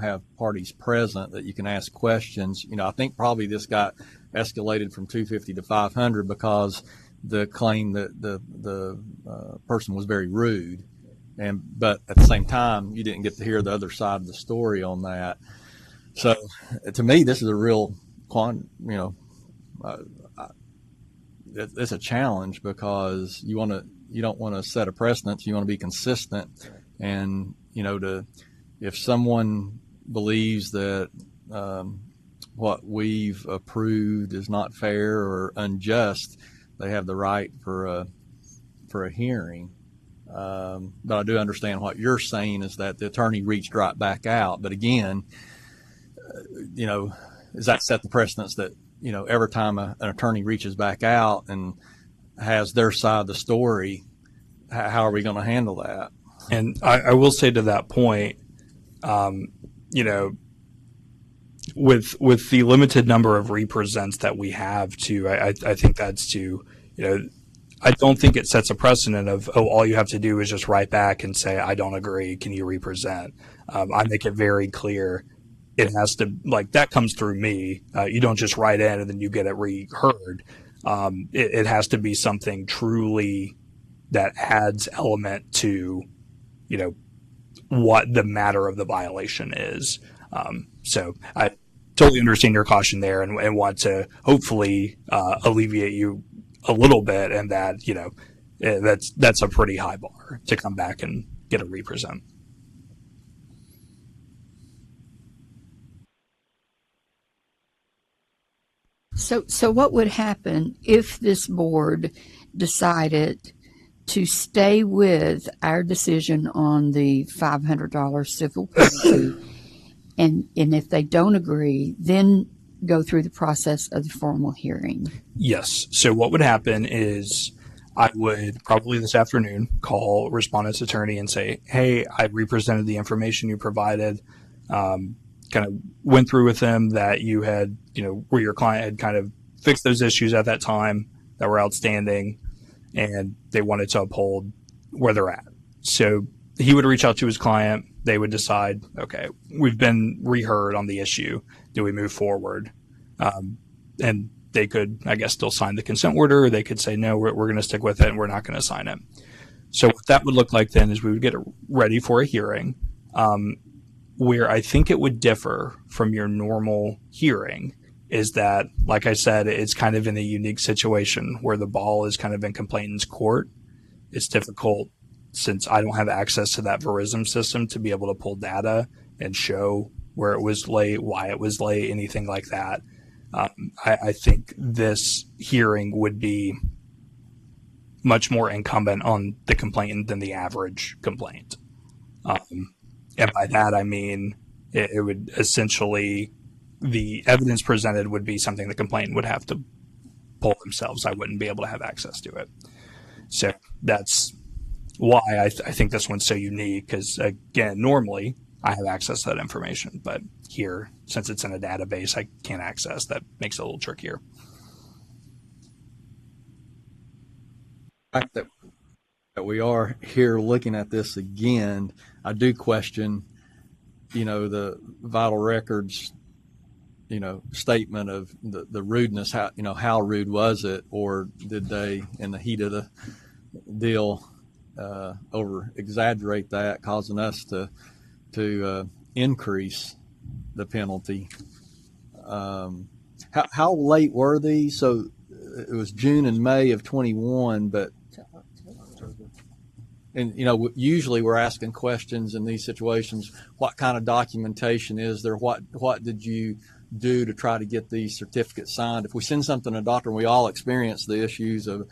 have parties present that you can ask questions. You know, I think probably this got escalated from 250 to 500 because the claim that the person was very rude, but at the same time you didn't get to hear the other side of the story on that. So to me, this is a real it's a challenge because you don't want to set a precedent. You want to be consistent, and if someone believes that what we've approved is not fair or unjust, they have the right for a hearing. But I do understand what you're saying is that the attorney reached right back out. But again, does that set the precedence that, every time an attorney reaches back out and has their side of the story, how are we going to handle that? And I will say to that point, with the limited number of represents that we have too, I think that's to, I don't think it sets a precedent of, all you have to do is just write back and say, I don't agree. Can you represent? I make it very clear. It has to, that comes through me. You don't just write in and then you get it reheard. It has to be something truly that adds element to, what the matter of the violation is. So I totally understand your caution there and want to hopefully alleviate you a little bit, and that, that's a pretty high bar to come back and get a represent. So what would happen if this board decided to stay with our decision on the $500 civil penalty, and if they don't agree, then go through the process of the formal hearing? Yes. So what would happen is I would probably this afternoon call respondent's attorney and say, hey, I represented the information you provided, kind of went through with them that you had, where your client had kind of fixed those issues at that time that were outstanding, and they wanted to uphold where they're at. So he would reach out to his client. They would decide, okay, we've been reheard on the issue. Do we move forward? And they could, I guess, still sign the consent order, or they could say, no, we're going to stick with it and we're not going to sign it. So what that would look like then is we would get it ready for a hearing, where I think it would differ from your normal hearing is that, like I said, it's kind of in a unique situation where the ball is kind of in complainant's court. It's difficult since I don't have access to that Verism system to be able to pull data and show where it was late, why it was late, anything like that. I think this hearing would be much more incumbent on the complainant than the average complaint. And by that, I mean, it would essentially, the evidence presented would be something the complainant would have to pull themselves. I wouldn't be able to have access to it. So that's why I think this one's so unique, because again, normally I have access to that information, but here, since it's in a database, I can't access. That makes it a little trickier. The fact that we are here looking at this again, I do question, the vital records, statement of the rudeness. How rude was it, or did they, in the heat of the deal, over exaggerate that, causing us to increase the penalty? How late were these? So it was June and May of 21, but usually we're asking questions in these situations. What kind of documentation is there? What did you do to try to get these certificates signed? If we send something to a doctor, we all experience the issues of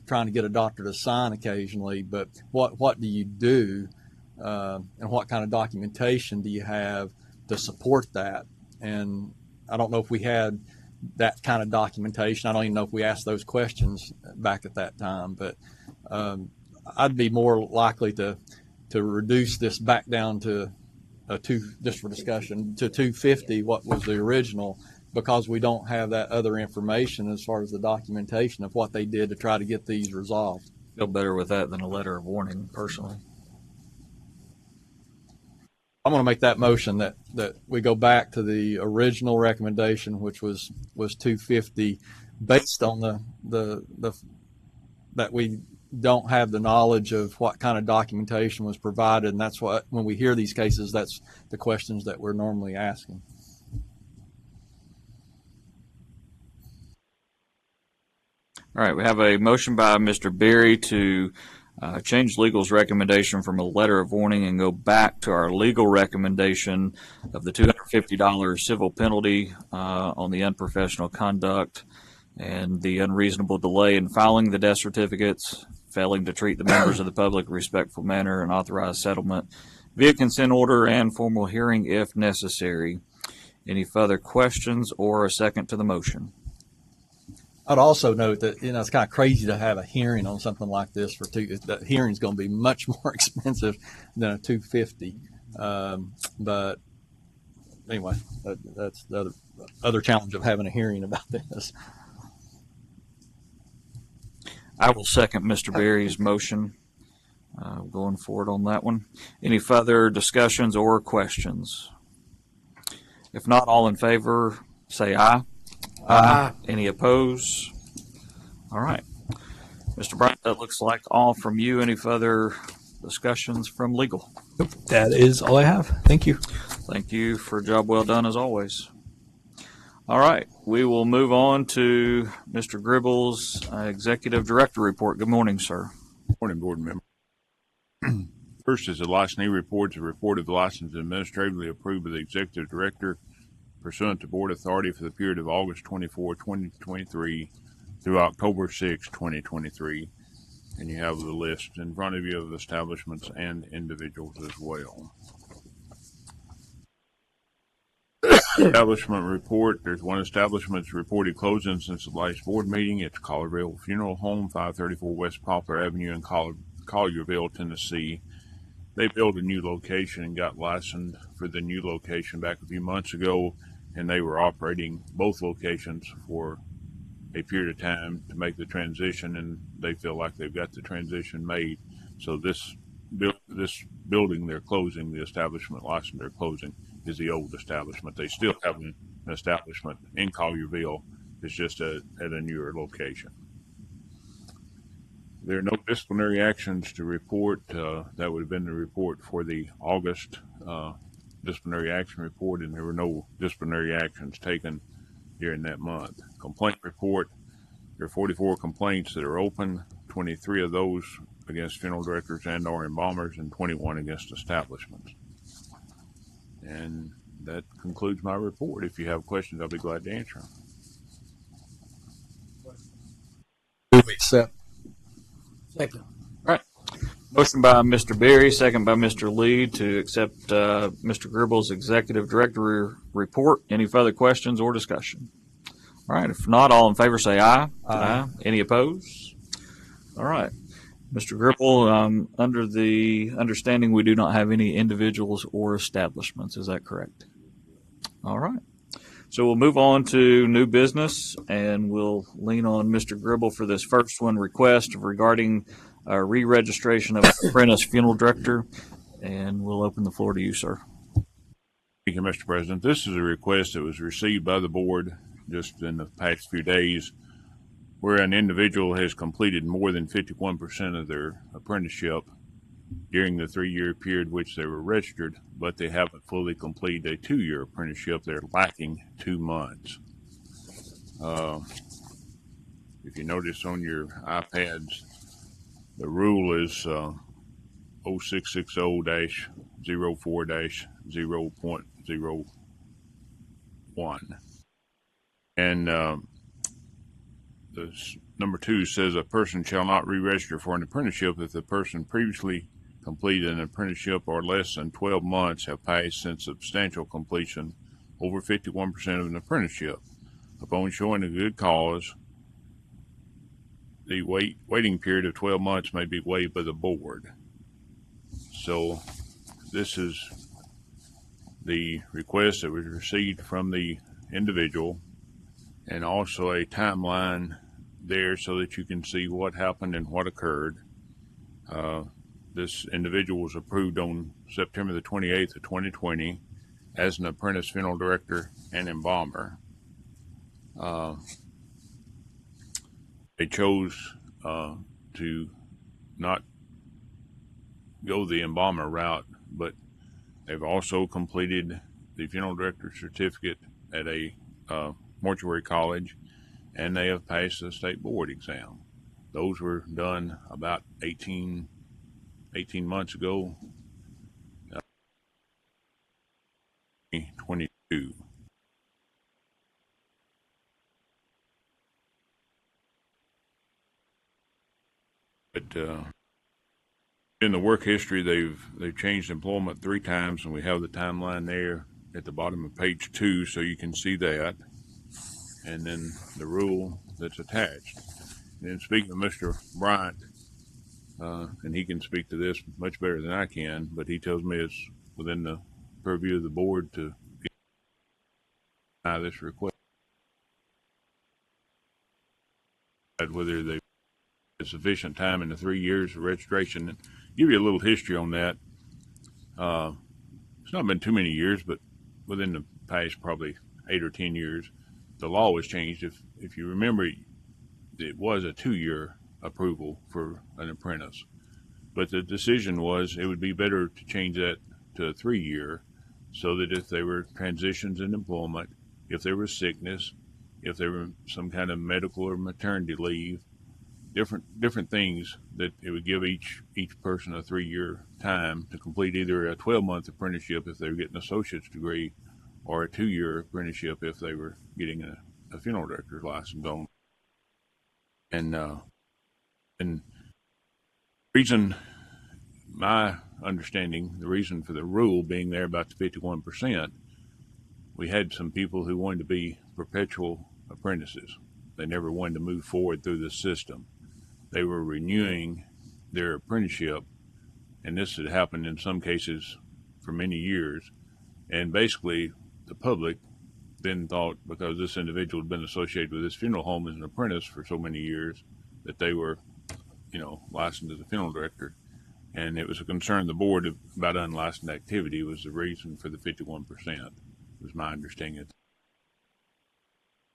trying to get a doctor to sign occasionally, but what do you do, and what kind of documentation do you have to support that. And I don't know if we had that kind of documentation. I don't even know if we asked those questions back at that time, but I'd be more likely to reduce this back down to just for discussion, to 250, what was the original, because we don't have that other information as far as the documentation of what they did to try to get these resolved. Feel better with that than a letter of warning, personally. I'm going to make that motion that we go back to the original recommendation, which was 250, based on the that we don't have the knowledge of what kind of documentation was provided, and that's what, when we hear these cases, that's the questions that we're normally asking. All right, we have a motion by Mr. Berry to change legal's recommendation from a letter of warning and go back to our legal recommendation of the $250 civil penalty on the unprofessional conduct and the unreasonable delay in filing the death certificates, failing to treat the members of the public in a respectful manner, and authorize settlement via consent order and formal hearing if necessary. Any further questions or a second to the motion? I'd also note that, it's kind of crazy to have a hearing on something like this the hearing's going to be much more expensive than a 250. But anyway, that's the other challenge of having a hearing about this. I will second Mr. Berry's motion going forward on that one. Any further discussions or questions? If not, all in favor, say aye. Aye. Any opposed? All right. Mr. Bryant, that looks like all from you. Any further discussions from legal? Nope, that is all I have. Thank you. Thank you for a job well done as always. All right. We will move on to Mr. Gribble's Executive Director report. Good morning, sir. Morning, board member. First is the licensee reports. A report of the license administratively approved by the executive director pursuant to board authority for the period of August 24, 2023 through October 6, 2023. And you have the list in front of you of establishments and individuals as well. Establishment report. There's one establishment that's reported closing since the last board meeting. It's Collierville Funeral Home, 534 West Poplar Avenue in Collierville, Tennessee. They built a new location and got licensed for the new location back a few months ago, and they were operating both locations for a period of time to make the transition, and they feel like they've got the transition made. So this building they're closing, the establishment license they're closing, is the old establishment. They still have an establishment in Collierville. It's just at a newer location. There are no disciplinary actions to report. That would have been the report for the August disciplinary action report, and there were no disciplinary actions taken during that month. Complaint report. There are 44 complaints that are open, 23 of those against funeral directors and or embalmers, and 21 against establishments. And that concludes my report. If you have questions, I'll be glad to answer them. We accept. Second. All right. Motion by Mr. Berry, second by Mr. Lee to accept Mr. Gribble's Executive Director report. Any further questions or discussion? All right. If not, all in favor say aye. Aye. Any opposed? All right. Mr. Gribble, under the understanding we do not have any individuals or establishments. Is that correct? All right. So we'll move on to new business, and we'll lean on Mr. Gribble for this first one, request regarding re-registration of apprentice funeral director, and we'll open the floor to you, sir. Thank you, Mr. President. This is a request that was received by the board just in the past few days, where an individual has completed more than 51% of their apprenticeship during the 3-year period which they were registered, but they haven't fully completed a 2-year apprenticeship. They're lacking 2 months. If you notice on your iPads, the rule is 0660-04-0.01. And number 2 says a person shall not re-register for an apprenticeship if the person previously completed an apprenticeship or less than 12 months have passed since substantial completion, over 51% of an apprenticeship. Upon showing a good cause, the waiting period of 12 months may be waived by the board. So this is the request that was received from the individual, and also a timeline there so that you can see what happened and what occurred. This individual was approved on September the 28th of 2020 as an apprentice funeral director and embalmer. They chose to not go the embalmer route, but they've also completed the funeral director certificate at a mortuary college, and they have passed the state board exam. Those were done about 18 months ago, 2022. But in the work history, they've changed employment 3 times, and we have the timeline there at the bottom of page 2, so you can see that. And then the rule that's attached. And then speaking of Mr. Bryant, and he can speak to this much better than I can, but he tells me it's within the purview of the board to deny this request. Whether they have sufficient time in the 3 years of registration. And give you a little history on that. It's not been too many years, but within the past probably 8 or 10 years, the law was changed. If you remember, it was a 2-year approval for an apprentice, but the decision was it would be better to change that to a 3-year, so that if there were transitions in employment, if there was sickness, if there were some kind of medical or maternity leave, different things, that it would give each person a 3-year time to complete either a 12-month apprenticeship if they were getting an associate's degree, or a 2-year apprenticeship if they were getting a funeral director's license on. And reason, my understanding, the reason for the rule being there about the 51%, we had some people who wanted to be perpetual apprentices. They never wanted to move forward through the system. They were renewing their apprenticeship, and this had happened in some cases for many years. And basically, the public then thought, because this individual had been associated with this funeral home as an apprentice for so many years, that they were, licensed as a funeral director. And it was a concern of the board about unlicensed activity was the reason for the 51%, was my understanding.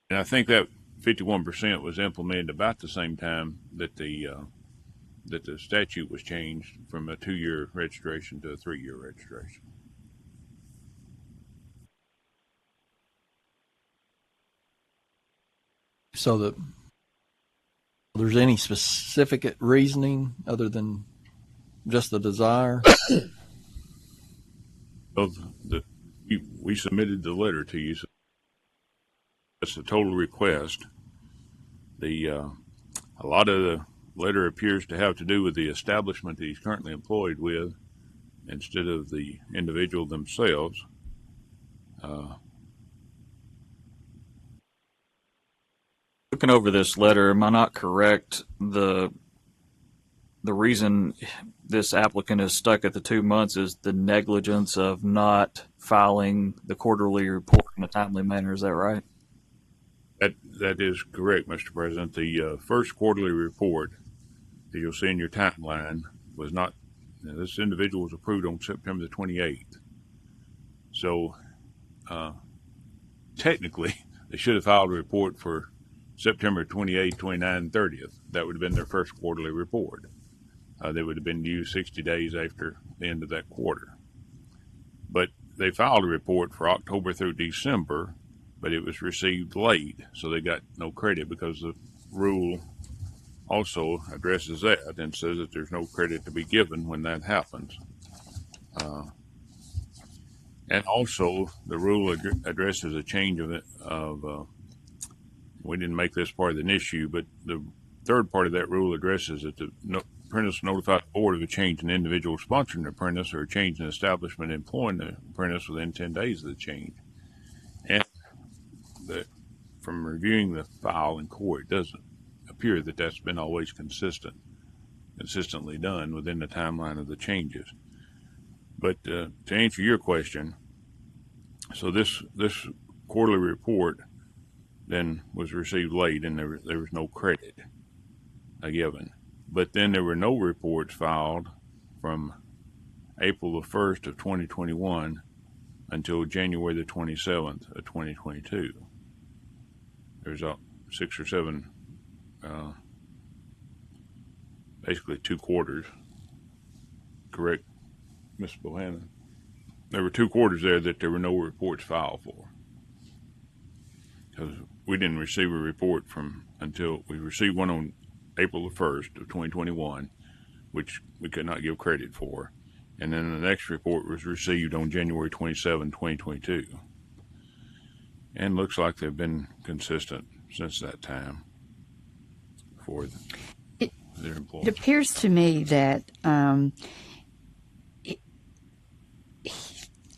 And I think that 51% was implemented about the same time that the statute was changed from a 2-year registration to a 3-year registration. So there's any specific reasoning other than just the desire? So we submitted the letter to you. So that's the total request. A lot of the letter appears to have to do with the establishment that he's currently employed with, instead of the individual themselves. Looking over this letter, am I not correct? The reason this applicant is stuck at the 2 months is the negligence of not filing the quarterly report in a timely manner. Is that right? That is correct, Mr. President. The first quarterly report that you'll see in your timeline was not. This individual was approved on September the 28th. So technically, they should have filed a report for September 28th, 29th, 30th. That would have been their first quarterly report. They would have been due 60 days after the end of that quarter. But they filed a report for October through December, but it was received late, so they got no credit, because the rule also addresses that and says that there's no credit to be given when that happens. And also, the rule addresses a change of we didn't make this part of an issue, but the third part of that rule addresses that apprentice notified the board of a change in individual sponsoring the apprentice or a change in establishment employing the apprentice within 10 days of the change. And from reviewing the file in court, it doesn't appear that that's been always consistently done within the timeline of the changes. But to answer your question, so this quarterly report then was received late, and there was no credit given. But then there were no reports filed from April the 1st of 2021 until January the 27th of 2022. There's 6 or 7, basically 2 quarters. Correct, Ms. Bohannon? There were 2 quarters there that there were no reports filed for. Because we didn't receive a report until we received one on April the 1st of 2021, which we could not give credit for. And then the next report was received on January 27, 2022. And looks like they've been consistent since that time for their employees. It appears to me that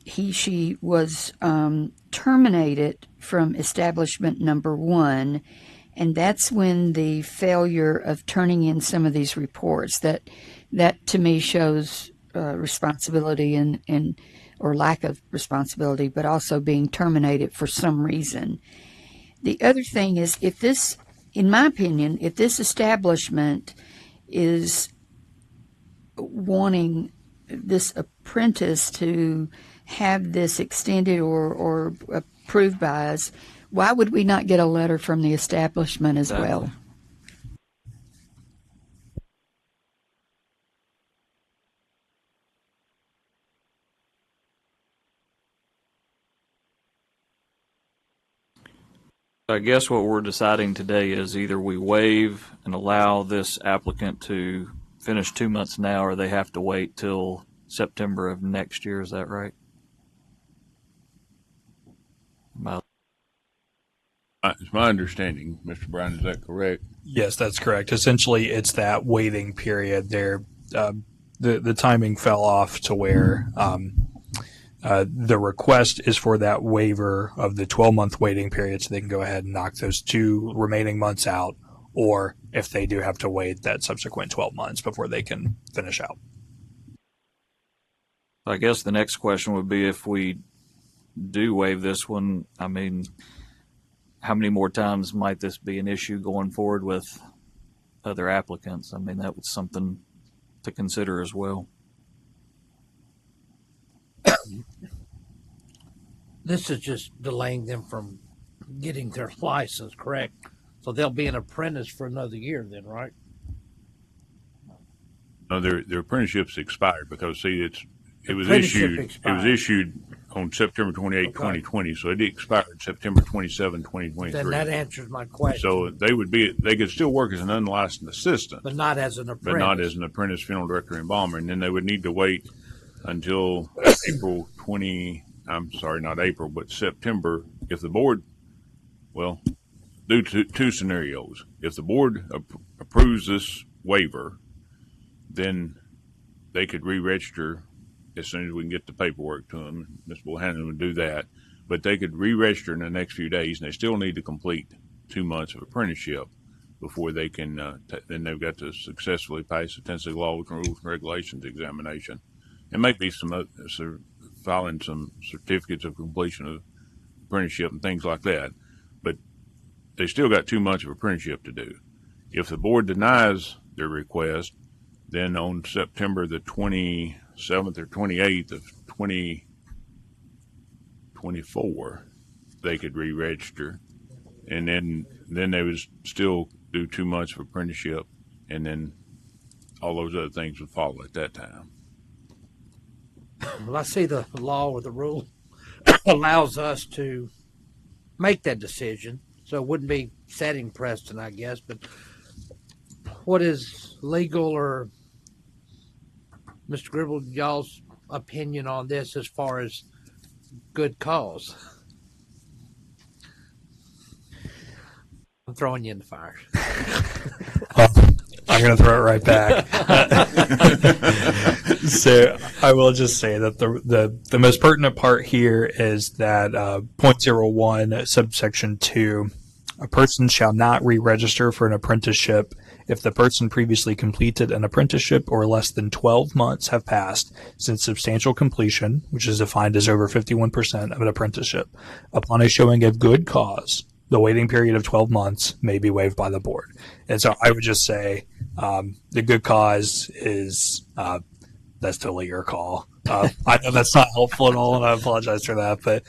she was terminated from establishment number 1, and that's when the failure of turning in some of these reports, that to me shows responsibility and or lack of responsibility, but also being terminated for some reason. The other thing is, if this, in my opinion, if this establishment is wanting this apprentice to have this extended or approved by us, why would we not get a letter from the establishment as well? I guess what we're deciding today is either we waive and allow this applicant to finish 2 months now, or they have to wait till September of next year. Is that right? It's my understanding, Mr. Brown, is that correct? Yes, that's correct. Essentially, it's that waiting period there. The timing fell off to where the request is for that waiver of the 12-month waiting period, so they can go ahead and knock those 2 remaining months out, or if they do have to wait that subsequent 12 months before they can finish out. I guess the next question would be, if we do waive this one, I mean, how many more times might this be an issue going forward with other applicants? I mean, that was something to consider as well. This is just delaying them from getting their license, correct? So they'll be an apprentice for another year then, right? No, their apprenticeship's expired because, see, it was Apprenticeship issued expired. on September 28, Okay. 2020, so it expired September 27, 2023. Then that answers my question. So they could still work as an unlicensed assistant, But not as an apprentice. but not as an apprentice funeral director and embalmer. And then they would need to wait until September, if the board, well, due to 2 scenarios. If the board approves this waiver, then they could re-register as soon as we can get the paperwork to them. Ms. Bohannon would do that. But they could re-register in the next few days, and they still need to complete 2 months of apprenticeship before they can, then they've got to successfully pass the Tennessee Laws and Rules and Regulations examination. It might be filing some certificates of completion of apprenticeship and things like that, but they still got 2 months of apprenticeship to do. If the board denies their request, then on September the 27th or 28th of 2024, they could re-register, and then they would still do 2 months of apprenticeship, and then all those other things would follow at that time. Well, I see the law or the rule allows us to make that decision, so it wouldn't be setting precedent, I guess. But what is legal, or Mr. Gribble, y'all's opinion on this as far as good cause? I'm throwing you in the fire. not going to throw it right back. So I will just say that the most pertinent part here is that .01 subsection 2, a person shall not re-register for an apprenticeship if the person previously completed an apprenticeship or less than 12 months have passed since substantial completion, which is defined as over 51% of an apprenticeship. Upon a showing of good cause, the waiting period of 12 months may be waived by the board. And so I would just say the good cause is that's totally your call. I know that's not helpful at all, and I apologize for that, but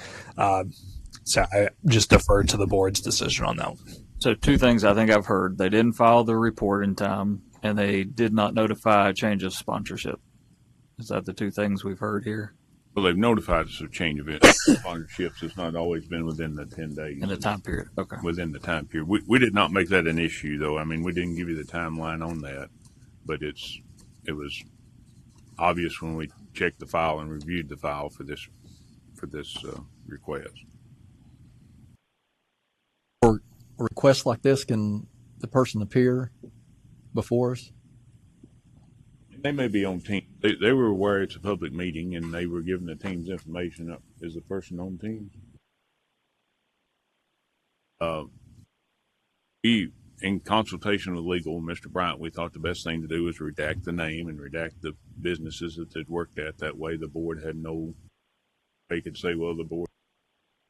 so I just defer to the board's decision on that one. So two things I think I've heard. They didn't file the report in time, and they did not notify a change of sponsorship. Is that the two things we've heard here? Well, they've notified us of change of sponsorships. It's not always been within the 10 days. In the time period, okay. Within the time period. We did not make that an issue, though. I mean, we didn't give you the timeline on that, but it was obvious when we checked the file and reviewed the file for this request. For requests like this, can the person appear before us? They may be on team. They were aware it's a public meeting, and they were giving the team's information. Is the person on Teams? We, in consultation with legal, Mr. Bryant, we thought the best thing to do was redact the name and redact the businesses that they'd worked at. That way, the board had no. They could say, "Well, the board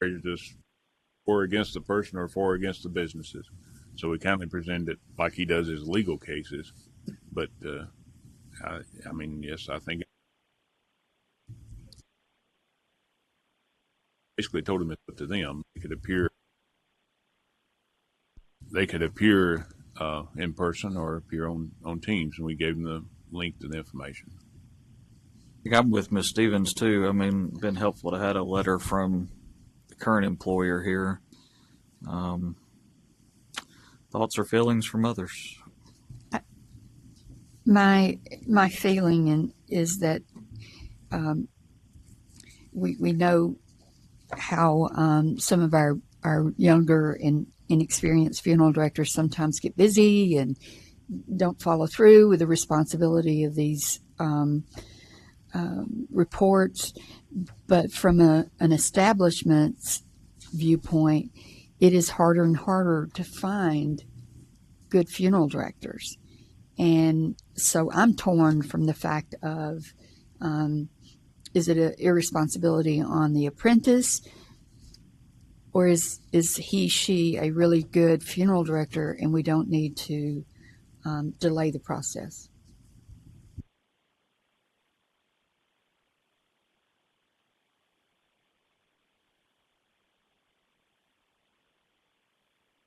is just for or against the person or for or against the businesses." So we kindly presented it like he does his legal cases, but. I mean, yes, I think basically told them it's up to them. They could appear in person or appear on Teams, and we gave them the link to the information. I think I'm with Ms. Stevens too. I mean, been helpful to have a letter from the current employer here. Thoughts or feelings from others? My feeling is that we know how some of our younger and inexperienced funeral directors sometimes get busy and don't follow through with the responsibility of these reports. But from an establishment's viewpoint, it is harder and harder to find good funeral directors. And so I'm torn from the fact of, is it an irresponsibility on the apprentice, or is she a really good funeral director and we don't need to delay the process?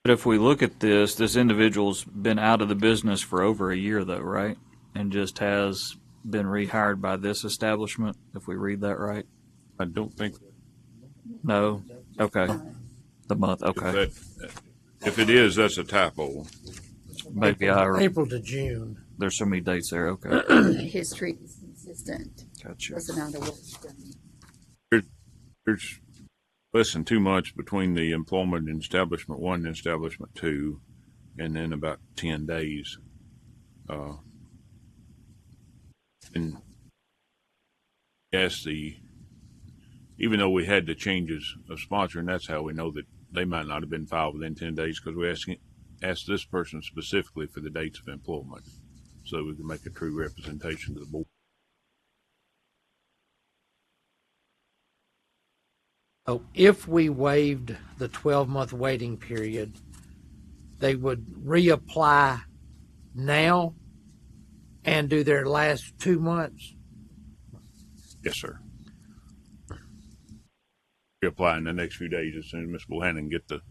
But if we look at this individual's been out of the business for over a year, though, right? And just has been rehired by this establishment, if we read that right? I don't think. No? Okay. The month, okay. If it is, that's a typo. Maybe April to June. There's so many dates there, okay. History is consistent. Gotcha. Wasn't out of work. There's less than 2 months between the employment in establishment 1 and establishment 2, and then about 10 days. And yes, even though we had the changes of sponsor, and that's how we know that they might not have been filed within 10 days, because we asked this person specifically for the dates of employment so that we can make a true representation to the board. So if we waived the 12-month waiting period, they would reapply now and do their last 2 months? Yes, sir. Reapply in the next few days as soon as Ms. Bohannon get the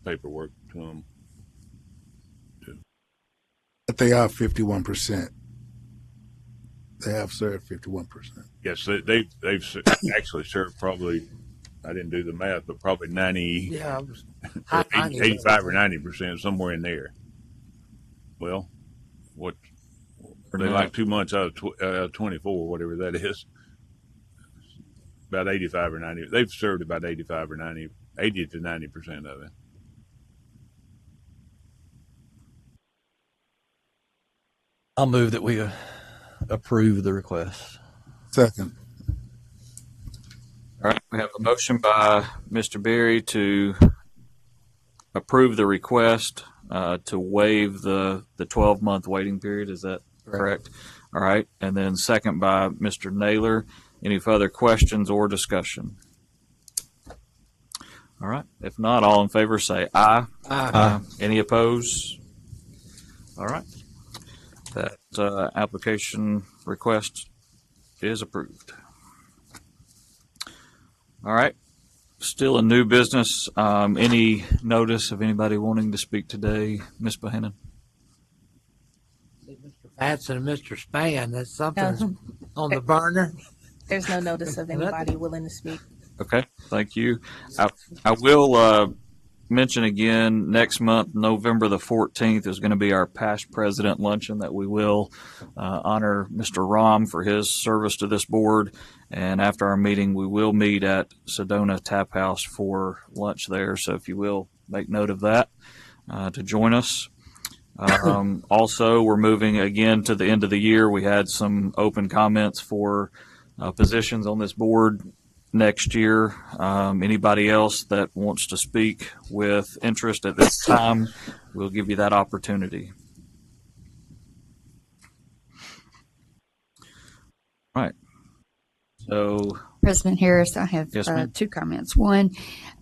paperwork to them. But they are 51%. They have served 51%. Yes, they've actually served probably, I didn't do the math, but probably 90, Yeah, 85 or 90%, somewhere in there. Well, what they like 2 months out of 24, whatever that is. About 85 or 90. They've served about 85 or 90, 80 to 90% of it. I'll move that we approve the request. Second. All right, we have a motion by Mr. Berry to approve the request to waive the 12-month waiting period. Is that correct? All right, and then second by Mr. Naylor. Any further questions or discussion? All right, if not, all in favor say aye. Aye. Any opposed? All right, that application request is approved. All right, still a new business. Any notice of anybody wanting to speak today, Ms. Bohannon? Mr. Fatson and Mr. Span, that's something on the burner. There's no notice of anybody willing to speak. Okay, thank you. I will mention again, next month, November the 14th, is going to be our past president luncheon that we will honor Mr. Rahm for his service to this board. And after our meeting, we will meet at Sedona Tap House for lunch there. So if you will, make note of that to join us. Also, we're moving again to the end of the year. We had some open comments for positions on this board next year. Anybody else that wants to speak with interest at this time, we'll give you that opportunity. All right. So, President Harris, I have Yes, ma'am. two comments. One,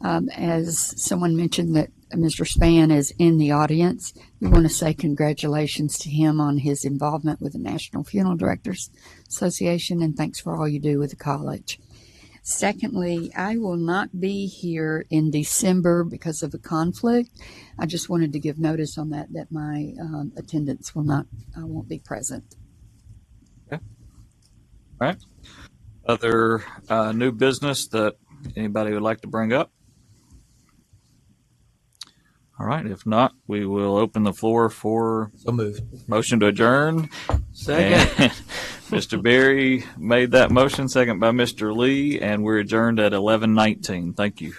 as someone mentioned that Mr. Span is in the audience, we want to say congratulations to him on his involvement with the National Funeral Directors Association, and thanks for all you do with the college. Secondly, I will not be here in December because of a conflict. I just wanted to give notice on that my attendance I won't be present. all right. Other new business that anybody would like to bring up? All right. If not, we will open the floor for So moved. motion to adjourn. Second. And Mr. Berry made that motion, second by Mr. Lee, and we're adjourned at 11:19. Thank you.